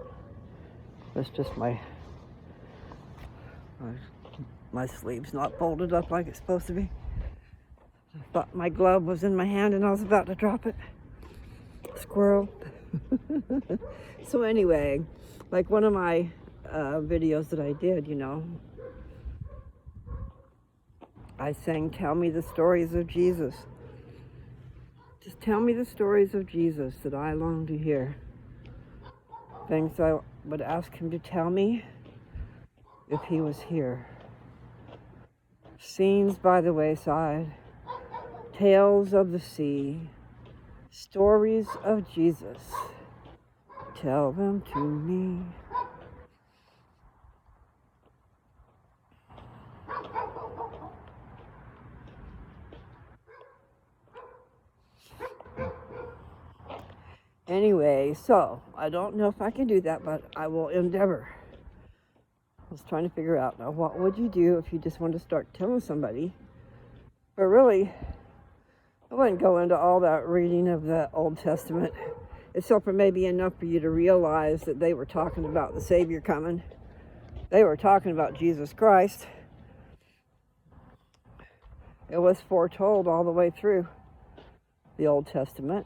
That's just my sleeve's not folded up like it's supposed to be. I thought my glove was in my hand and I was about to drop it. Squirrel. So anyway, like one of my videos that I did, I sang, tell me the stories of Jesus. Just tell me the stories of Jesus that I long to hear. Things I would ask him to tell me if he was here. Scenes by the wayside, tales of the sea, stories of Jesus. Tell them to me. Anyway, so I don't know if I can do that, but I will endeavor. I was trying to figure out now, what would you do if you just wanted to start telling somebody? But really, I wouldn't go into all that reading of the Old Testament, except for maybe enough for you to realize that they were talking about the Savior coming. They were talking about Jesus Christ. It was foretold all the way through the Old Testament.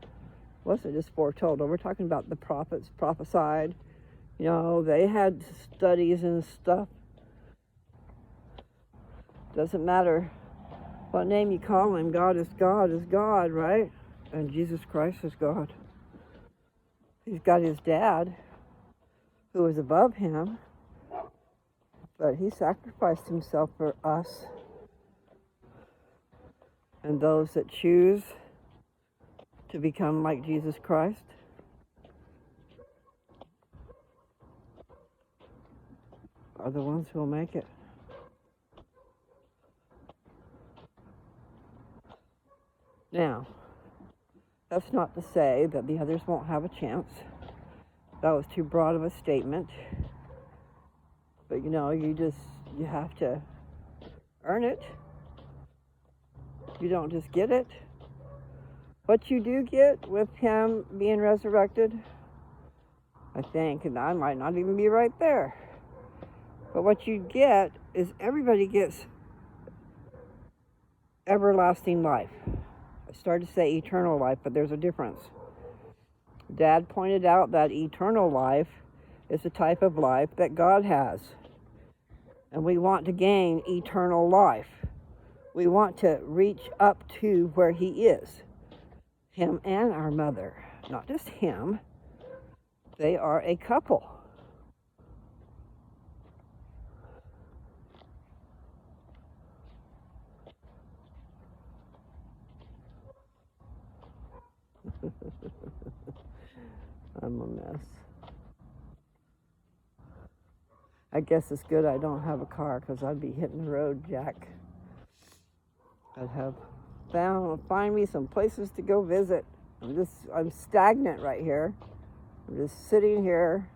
It wasn't just foretold. We're talking about the prophets prophesied. They had studies and stuff. Doesn't matter what name you call him. God, is God, right? And Jesus Christ is God. He's got his dad, who is above him, but he sacrificed himself for us and those that choose to become like Jesus Christ. Are the ones who will make it. Now, that's not to say that the others won't have a chance. That was too broad of a statement. But you have to earn it. You don't just get it. What you do get with him being resurrected, I think, and I might not even be right there. But what you get is everybody gets everlasting life. I started to say eternal life, but there's a difference. Dad pointed out that eternal life is the type of life that God has. And we want to gain eternal life. We want to reach up to where he is. Him and our mother. Not just him. They are a couple. I'm a mess. I guess it's good I don't have a car because I'd be hitting the road, Jack. I'd have find me some places to go visit. I'm stagnant right here. I'm just sitting here,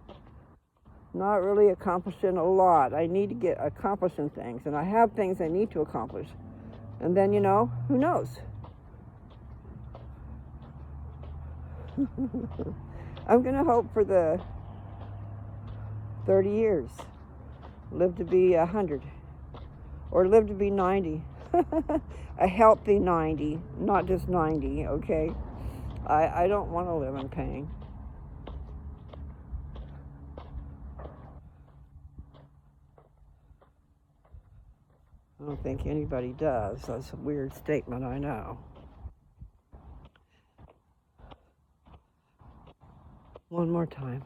not really accomplishing a lot. I need to get accomplishing things, and I have things I need to accomplish. And then, who knows? I'm going to hope for the 30 years. Live to be 100. Or live to be 90. A healthy 90, not just 90, okay? I don't want to live in pain. I don't think anybody does. That's a weird statement, I know. One more time.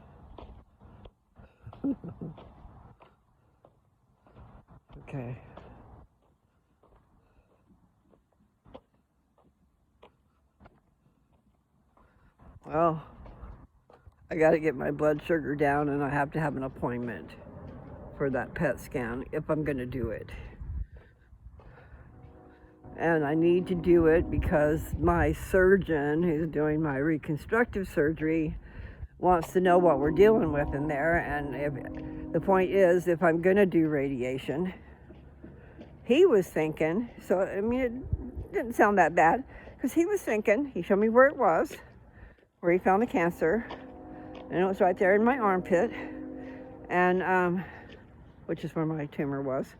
Okay. Well, I got to get my blood sugar down, and I have to have an appointment for that PET scan if I'm going to do it. And I need to do it because my surgeon, who's doing my reconstructive surgery, wants to know what we're dealing with in there. And the point is, if I'm going to do radiation, he was thinking, so I mean, it didn't sound that bad, because he was thinking, he showed me where it was, where he found the cancer, and it was right there in my armpit, and which is where my tumor was.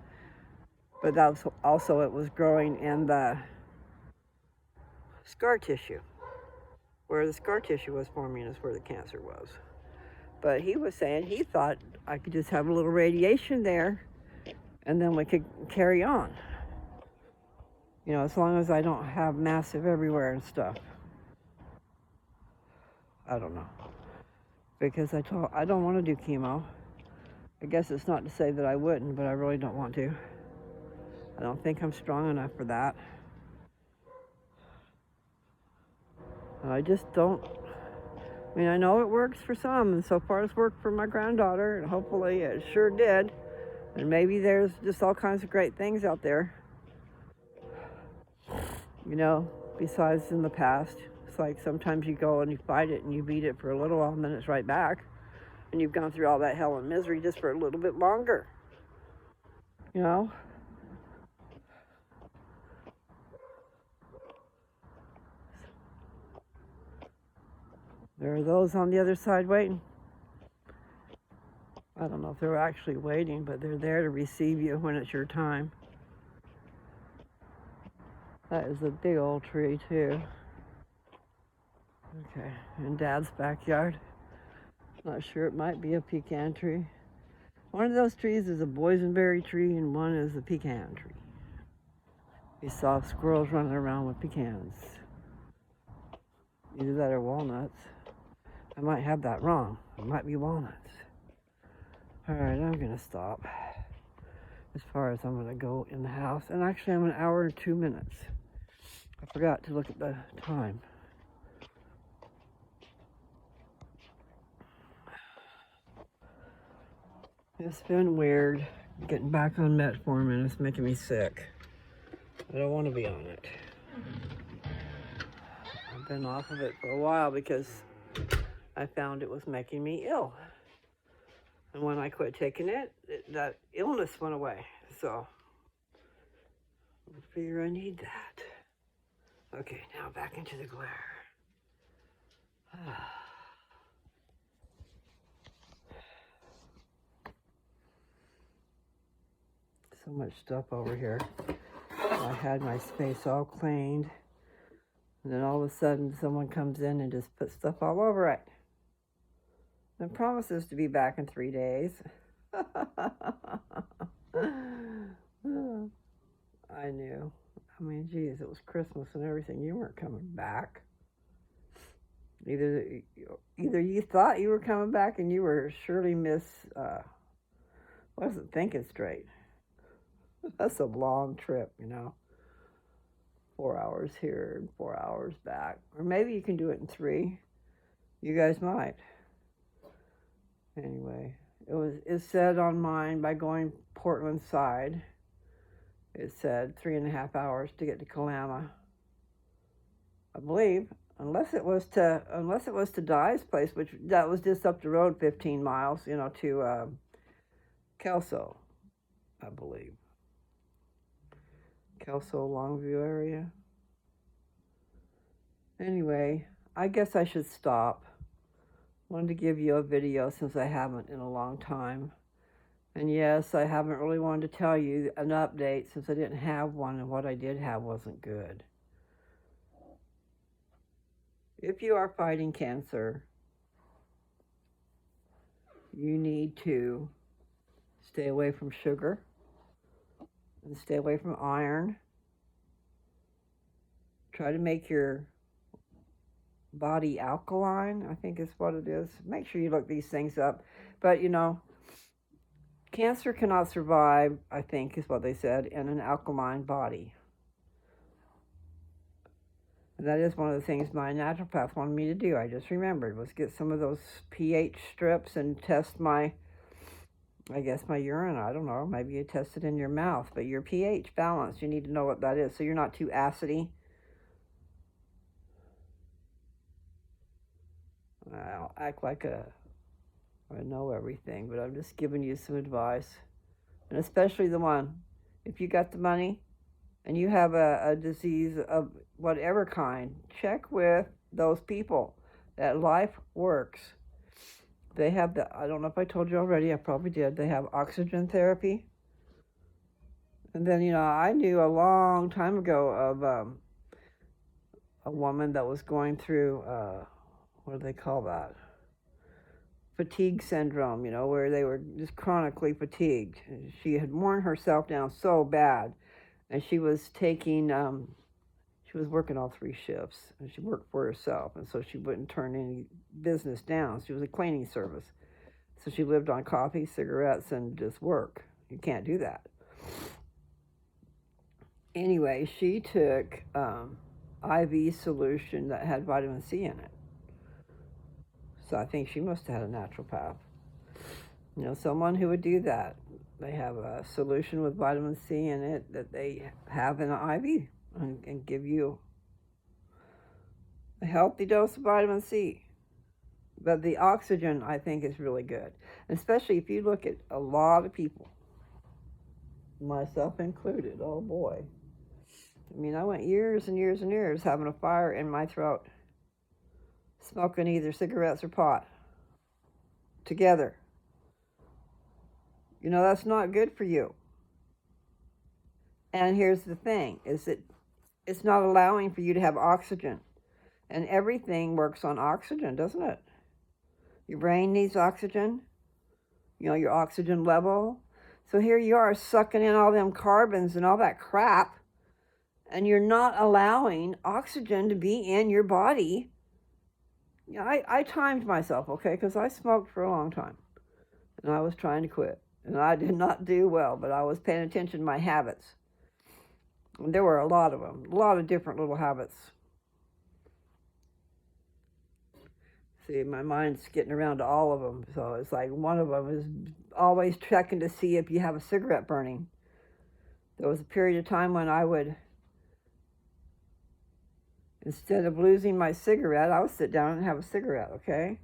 But that was also, it was growing in the scar tissue. Where the scar tissue was forming is where the cancer was. But he was saying he thought I could just have a little radiation there, and then we could carry on. You know, as long as I don't have massive everywhere and stuff. I don't know. Because I don't want to do chemo. I guess it's not to say that I wouldn't, but I really don't want to. I don't think I'm strong enough for that. I just don't. I mean, I know it works for some, and so far it's worked for my granddaughter, and hopefully it sure did. And maybe there's just all kinds of great things out there, you know, besides in the past. It's like sometimes you go and you fight it and you beat it for a little while, and then it's right back. And you've gone through all that hell and misery just for a little bit longer, you know? There are those on the other side waiting. I don't know if they're actually waiting, but they're there to receive you when it's your time. That is a big old tree, too. Okay, in Dad's backyard. Not sure, it might be a pecan tree. One of those trees is a boysenberry tree, and one is a pecan tree. You saw squirrels running around with pecans. Either that or walnuts. I might have that wrong. It might be walnuts. All right, I'm gonna stop as far as I'm gonna go in the house. And actually, I'm an hour and 2 minutes. I forgot to look at the time. It's been weird getting back on metformin. It's making me sick. I don't want to be on it. I've been off of it for a while because I found it was making me ill. And when I quit taking it, that illness went away. So I figure I need that. Okay, now back into the glare. So much stuff over here. I had my space all cleaned, and then all of a sudden someone comes in and just puts stuff all over it. And promises to be back in 3 days. I knew. I mean, geez, it was Christmas and everything. You weren't coming back. Either you thought you were coming back and you were surely wasn't thinking straight. That's a long trip, you know. 4 hours here and 4 hours back. Or maybe you can do it in 3. You guys might. Anyway, it said on mine, by going Portland side, it said 3.5 hours to get to Kalama. I believe, unless it was to Di's place, which that was just up the road 15 miles, you know, to Kelso, I believe. Kelso, Longview area. Anyway, I guess I should stop. Wanted to give you a video since I haven't in a long time. And yes, I haven't really wanted to tell you an update since I didn't have one, and what I did have wasn't good. If you are fighting cancer, you need to stay away from sugar and stay away from iron. Try to make your body alkaline, I think is what it is. Make sure you look these things up. But, you know, cancer cannot survive, I think is what they said, in an alkaline body. That is one of the things my naturopath wanted me to do. I just remembered was get some of those pH strips and test my, I guess my urine. I don't know. Maybe you test it in your mouth, but your pH balance. You need to know what that is, so you're not too acidy. I'll act like I know everything, but I'm just giving you some advice, and especially the one, if you got the money and you have a disease of whatever kind, check with those people that Life Works. They have I don't know if I told you already, I probably did. They have oxygen therapy. And then, I knew a long time ago of a woman that was going through, what do they call that? Fatigue syndrome, where they were just chronically fatigued. She had worn herself down so bad, and she was she was working all 3 shifts, and she worked for herself, and so she wouldn't turn any business down. She was a cleaning service, so she lived on coffee, cigarettes, and just work. You can't do that. Anyway, she took IV solution that had vitamin C in it. So I think she must have had a naturopath. Someone who would do that. They have a solution with vitamin C in it that they have in an IV and give you a healthy dose of vitamin C. But the oxygen, I think, is really good. Especially if you look at a lot of people, myself included, oh boy. I mean, I went years and years and years having a fire in my throat, smoking either cigarettes or pot together. That's not good for you. And here's the thing, is that it's not allowing for you to have oxygen. And everything works on oxygen, doesn't it? Your brain needs oxygen, your oxygen level. So here you are sucking in all them carbons and all that crap, and you're not allowing oxygen to be in your body. I timed myself, okay, because I smoked for a long time, and I was trying to quit. And I did not do well, but I was paying attention to my habits. And there were a lot of them, a lot of different little habits. See, my mind's getting around to all of them. So it's like one of them is always checking to see if you have a cigarette burning. There was a period of time when I would, instead of losing my cigarette, I would sit down and have a cigarette, okay?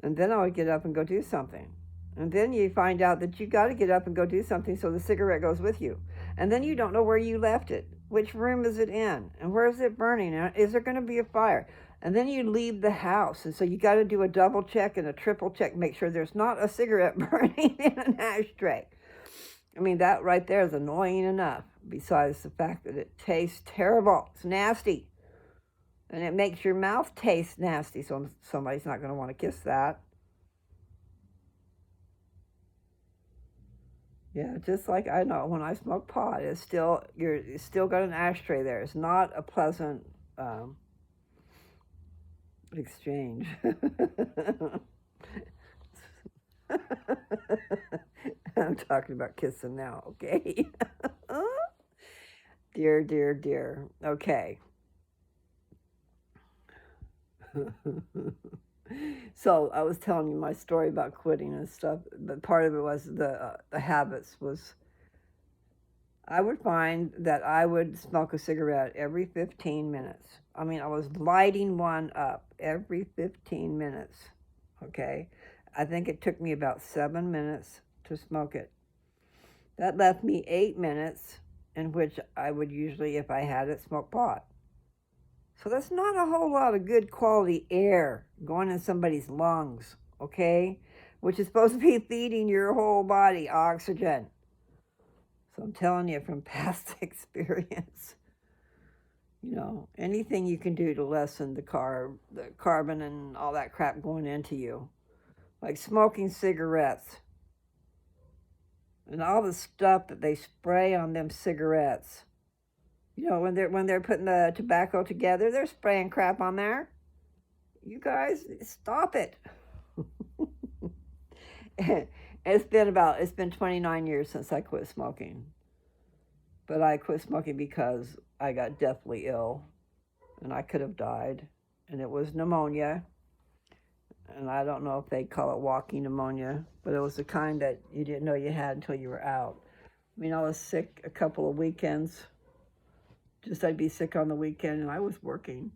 And then I would get up and go do something. And then you find out that you got to get up and go do something so the cigarette goes with you. And then you don't know where you left it. Which room is it in? And where is it burning? Is there going to be a fire? And then you leave the house. And so you got to do a double check and a triple check, make sure there's not a cigarette burning in an ashtray. I mean, that right there is annoying enough, besides the fact that it tastes terrible. It's nasty. And it makes your mouth taste nasty, so somebody's not going to want to kiss that. Yeah, just like I know when I smoke pot, it's still got an ashtray there. It's not a pleasant exchange. I'm talking about kissing now, okay? Dear, dear, dear. Okay. So I was telling you my story about quitting and stuff, but part of it was the habits was, I would find that I would smoke a cigarette every 15 minutes. I mean, I was lighting one up every 15 minutes, okay? I think it took me about 7 minutes to smoke it. That left me 8 minutes in which I would usually, if I had it, smoke pot. So that's not a whole lot of good quality air going in somebody's lungs, okay? Which is supposed to be feeding your whole body oxygen. So I'm telling you from past experience, anything you can do to lessen the carbon and all that crap going into you. Like smoking cigarettes and all the stuff that they spray on them cigarettes. When they're putting the tobacco together, they're spraying crap on there. You guys, stop it. It's been 29 years since I quit smoking. But I quit smoking because I got deathly ill. and I could have died. And it was pneumonia, and I don't know if they call it walking pneumonia, but it was the kind that you didn't know you had until you were out. I mean, I was sick a couple of weekends. Just I'd be sick on the weekend, and I was working,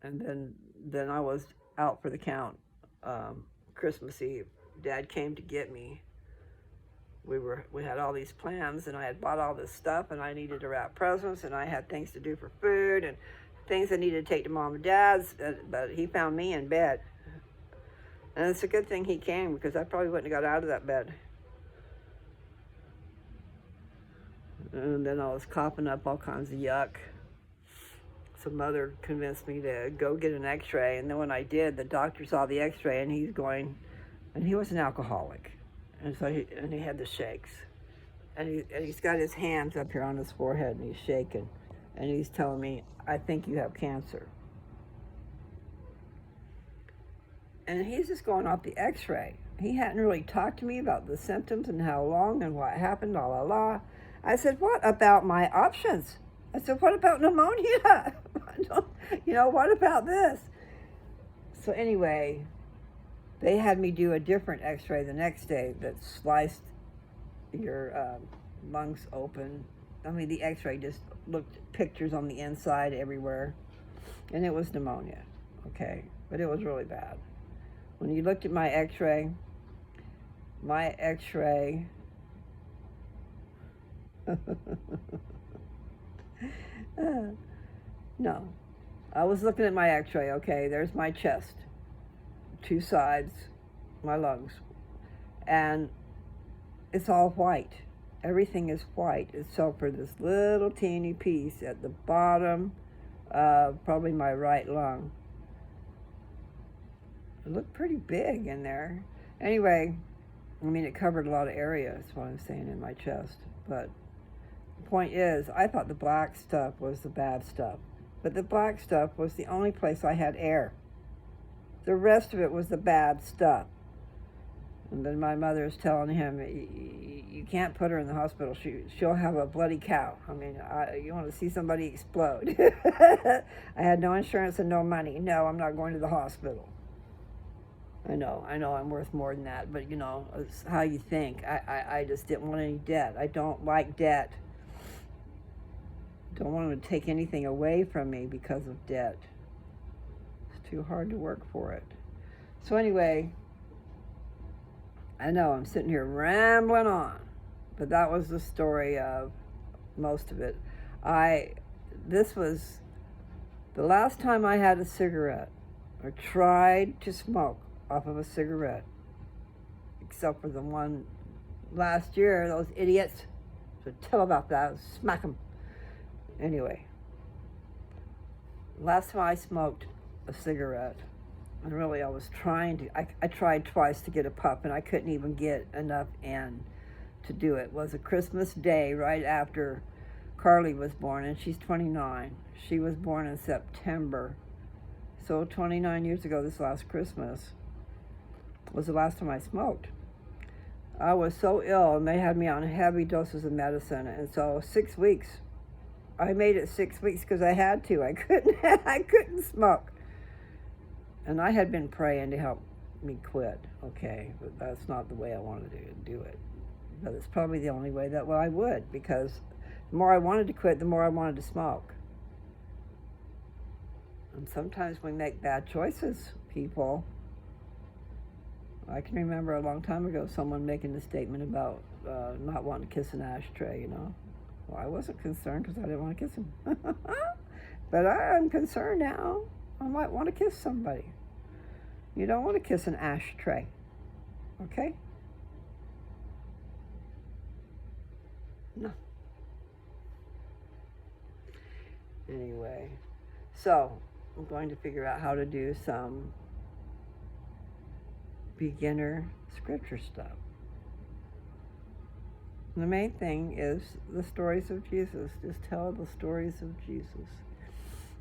and then I was out for the count. Christmas Eve, Dad came to get me. We had all these plans, and I had bought all this stuff, and I needed to wrap presents, and I had things to do for food and things I needed to take to Mom and Dad's. But he found me in bed, and it's a good thing he came, because I probably wouldn't have got out of that bed. And then I was coughing up all kinds of yuck. So Mother convinced me to go get an x-ray, and then when I did, the doctor saw the x-ray, and he was an alcoholic, and so he had the shakes, and he's got his hands up here on his forehead, and he's shaking, and he's telling me, I think you have cancer. And he's just going off the x-ray. He hadn't really talked to me about the symptoms and how long and what happened, I said, what about my options? I said, what about pneumonia? What about this? So anyway, they had me do a different x-ray the next day that sliced your lungs open. I mean, the x-ray just looked pictures on the inside everywhere. And it was pneumonia, okay? But it was really bad. When you looked at my x-ray, no. I was looking at my x-ray, okay? There's my chest, two sides, my lungs. And it's all white. Everything is white except for this little teeny piece at the bottom of probably my right lung. It looked pretty big in there. Anyway, I mean, it covered a lot of area, is what I'm saying, in my chest. But the point is, I thought the black stuff was the bad stuff. But the black stuff was the only place I had air. The rest of it was the bad stuff. And then my mother is telling him, you can't put her in the hospital. She'll have a bloody cow. I mean, you want to see somebody explode. I had no insurance and no money. No, I'm not going to the hospital. I know I'm worth more than that, but it's how you think. I just didn't want any debt. I don't like debt. Don't want them to take anything away from me because of debt. It's too hard to work for it. So anyway, I know I'm sitting here rambling on, but that was the story of most of it. This was the last time I had a cigarette or tried to smoke off of a cigarette, except for the one last year, those idiots. So tell about that, smack them. Anyway, last time I smoked a cigarette, and really I was trying to, I tried twice to get a puff, and I couldn't even get enough in to do it. It was a Christmas day right after Carly was born, and she's 29. She was born in September. So 29 years ago, this last Christmas was the last time I smoked. I was so ill, and they had me on heavy doses of medicine, and so 6 weeks. I made it 6 weeks because I had to. I couldn't smoke. And I had been praying to help me quit, okay? But that's not the way I wanted to do it. But it's probably the only way that I would, because the more I wanted to quit, the more I wanted to smoke. And sometimes we make bad choices, people. I can remember a long time ago someone making a statement about not wanting to kiss an ashtray, Well, I wasn't concerned because I didn't want to kiss him. But I'm concerned now. I might want to kiss somebody. You don't want to kiss an ashtray, okay? No. Anyway, so I'm going to figure out how to do some beginner scripture stuff. The main thing is the stories of Jesus. Just tell the stories of Jesus.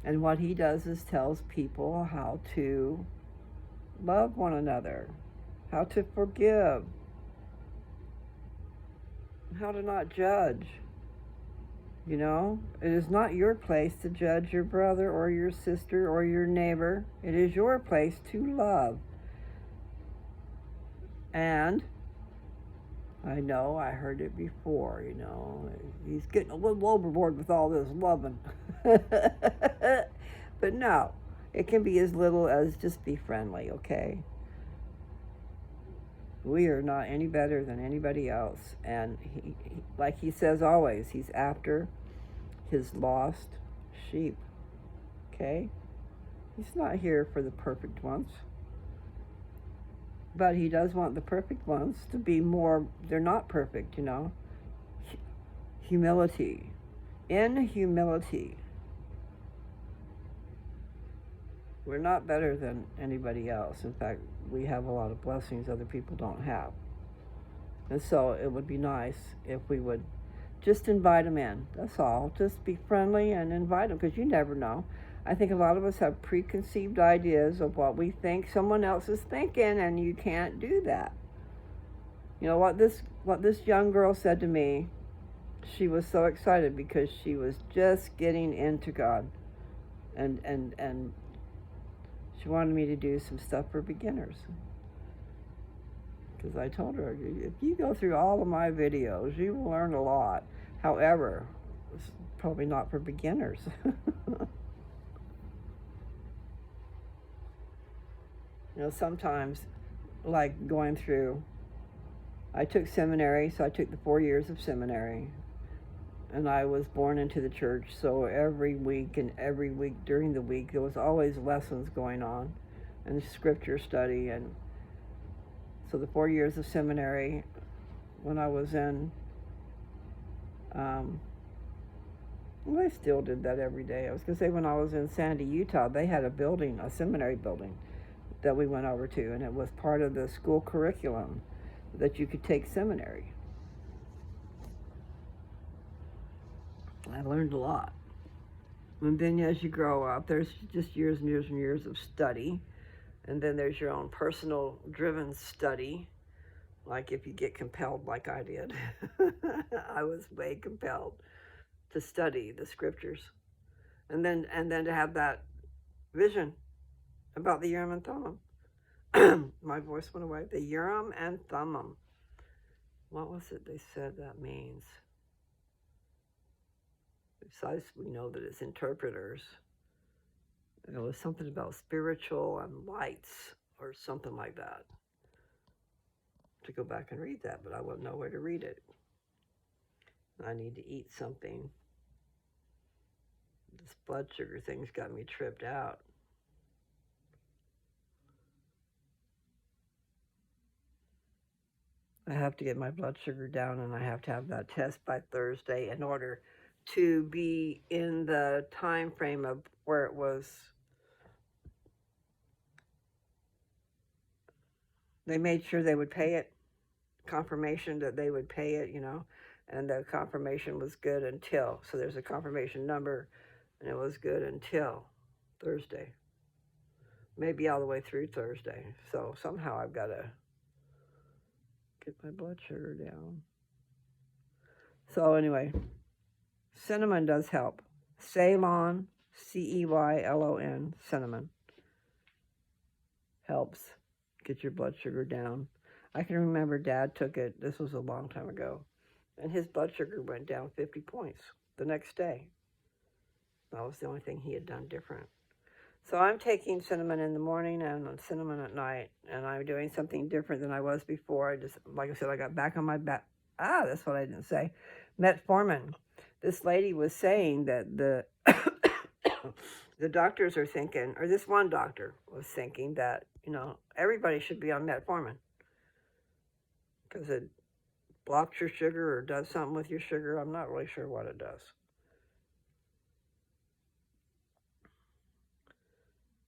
And what he does is tells people how to love one another, how to forgive, how to not judge. You know, it is not your place to judge your brother or your sister or your neighbor. It is your place to love. And I know I heard it before, you know, he's getting a little overboard with all this loving. But no, it can be as little as just be friendly, okay? We are not any better than anybody else. And like he says always, he's after his lost sheep, okay? He's not here for the perfect ones. But he does want the perfect ones to be more, they're not perfect, you know. Humility. In humility. We're not better than anybody else. In fact, we have a lot of blessings other people don't have. And so it would be nice if we would just invite them in. That's all. Just be friendly and invite them, because you never know. I think a lot of us have preconceived ideas of what we think someone else is thinking, and you can't do that. You know what this young girl said to me? She was so excited because she was just getting into God, and she wanted me to do some stuff for beginners. Because I told her, if you go through all of my videos, you will learn a lot. However, it's probably not for beginners. You know, sometimes, like going through, I took seminary, so I took the 4 years of seminary. And I was born into the church, so every week during the week, there was always lessons going on and scripture study. And so the 4 years of seminary, when I was in, well, I still did that every day. I was going to say, when I was in Sandy, Utah, they had a building, a seminary building, that we went over to, and it was part of the school curriculum that you could take seminary. I learned a lot. And then as you grow up, there's just years and years and years of study. And then there's your own personal driven study. Like if you get compelled like I did. I was way compelled to study the scriptures. And then to have that vision about the Urim and Thummim. My voice went away. The Urim and Thummim. What was it they said that means? Besides, we know that it's interpreters. It was something about spiritual and lights or something like that. To go back and read that, but I wouldn't know where to read it. I need to eat something. This blood sugar thing's got me tripped out. I have to get my blood sugar down, and I have to have that test by Thursday in order to be in the time frame of where it was. They made sure they would pay it, confirmation that they would pay it, you know, and the confirmation was good until, so there's a confirmation number, and it was good until Thursday, maybe all the way through Thursday. So somehow I've got to get my blood sugar down. So anyway, cinnamon does help. Ceylon, Ceylon, cinnamon helps get your blood sugar down. I can remember Dad took it, this was a long time ago, and his blood sugar went down 50 points the next day. That was the only thing he had done different. So I'm taking cinnamon in the morning and cinnamon at night, and I'm doing something different than I was before. I just, like I said, I got back on my back. That's what I didn't say. Metformin. This lady was saying that the the doctors are thinking, or this one doctor was thinking that, you know, everybody should be on metformin because it blocks your sugar or does something with your sugar. I'm not really sure what it does.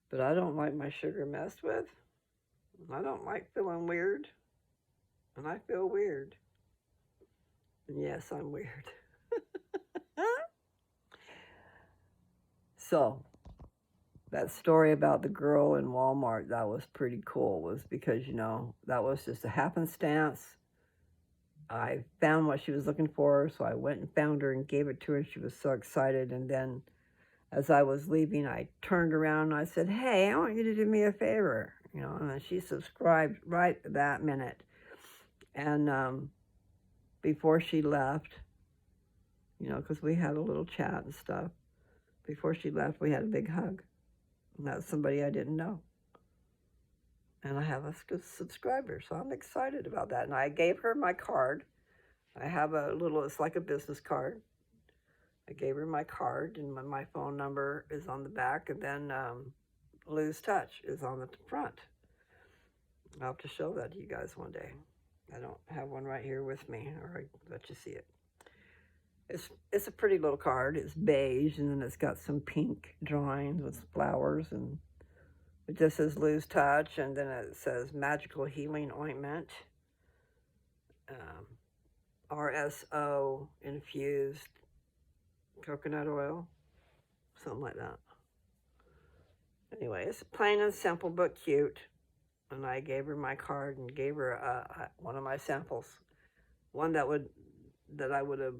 But I don't like my sugar messed with. I don't like feeling weird. And I feel weird. And yes, I'm weird. So, that story about the girl in Walmart, that was pretty cool, was because, you know, that was just a happenstance. I found what she was looking for, so I went and found her and gave it to her, and she was so excited. And then as I was leaving, I turned around and I said, "Hey, I want you to do me a favor," and then she subscribed right that minute. And before she left, because we had a little chat and stuff, before she left, we had a big hug. And that's somebody I didn't know. And I have a subscriber, so I'm excited about that. And I gave her my card. I have it's like a business card. I gave her my card, and my phone number is on the back, and then Lose Touch is on the front. I'll have to show that to you guys one day. I don't have one right here with me, or I let you see it. It's a pretty little card. It's beige, and then it's got some pink drawings with flowers, and it just says Lose Touch, and then it says Magical Healing Ointment, RSO infused coconut oil, something like that. Anyway, it's plain and simple but cute. And I gave her my card and gave her one of my samples, one that I would have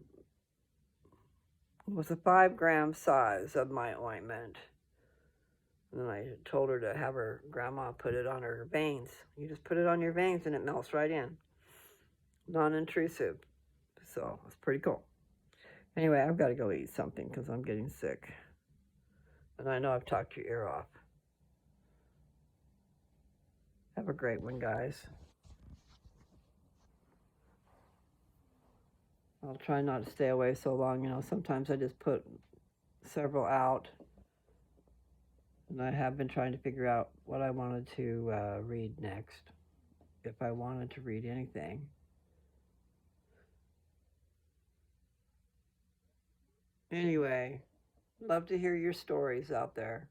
was a 5-gram size of my ointment. And then I told her to have her grandma put it on her veins. You just put it on your veins and it melts right in. Non-intrusive. So it's pretty cool. Anyway, I've got to go eat something because I'm getting sick. And I know I've talked your ear off. Have a great one, guys. I'll try not to stay away so long. Sometimes I just put several out. And I have been trying to figure out what I wanted to read next, if I wanted to read anything. Anyway, love to hear your stories out there.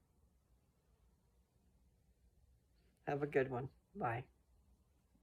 Have a good one. Bye.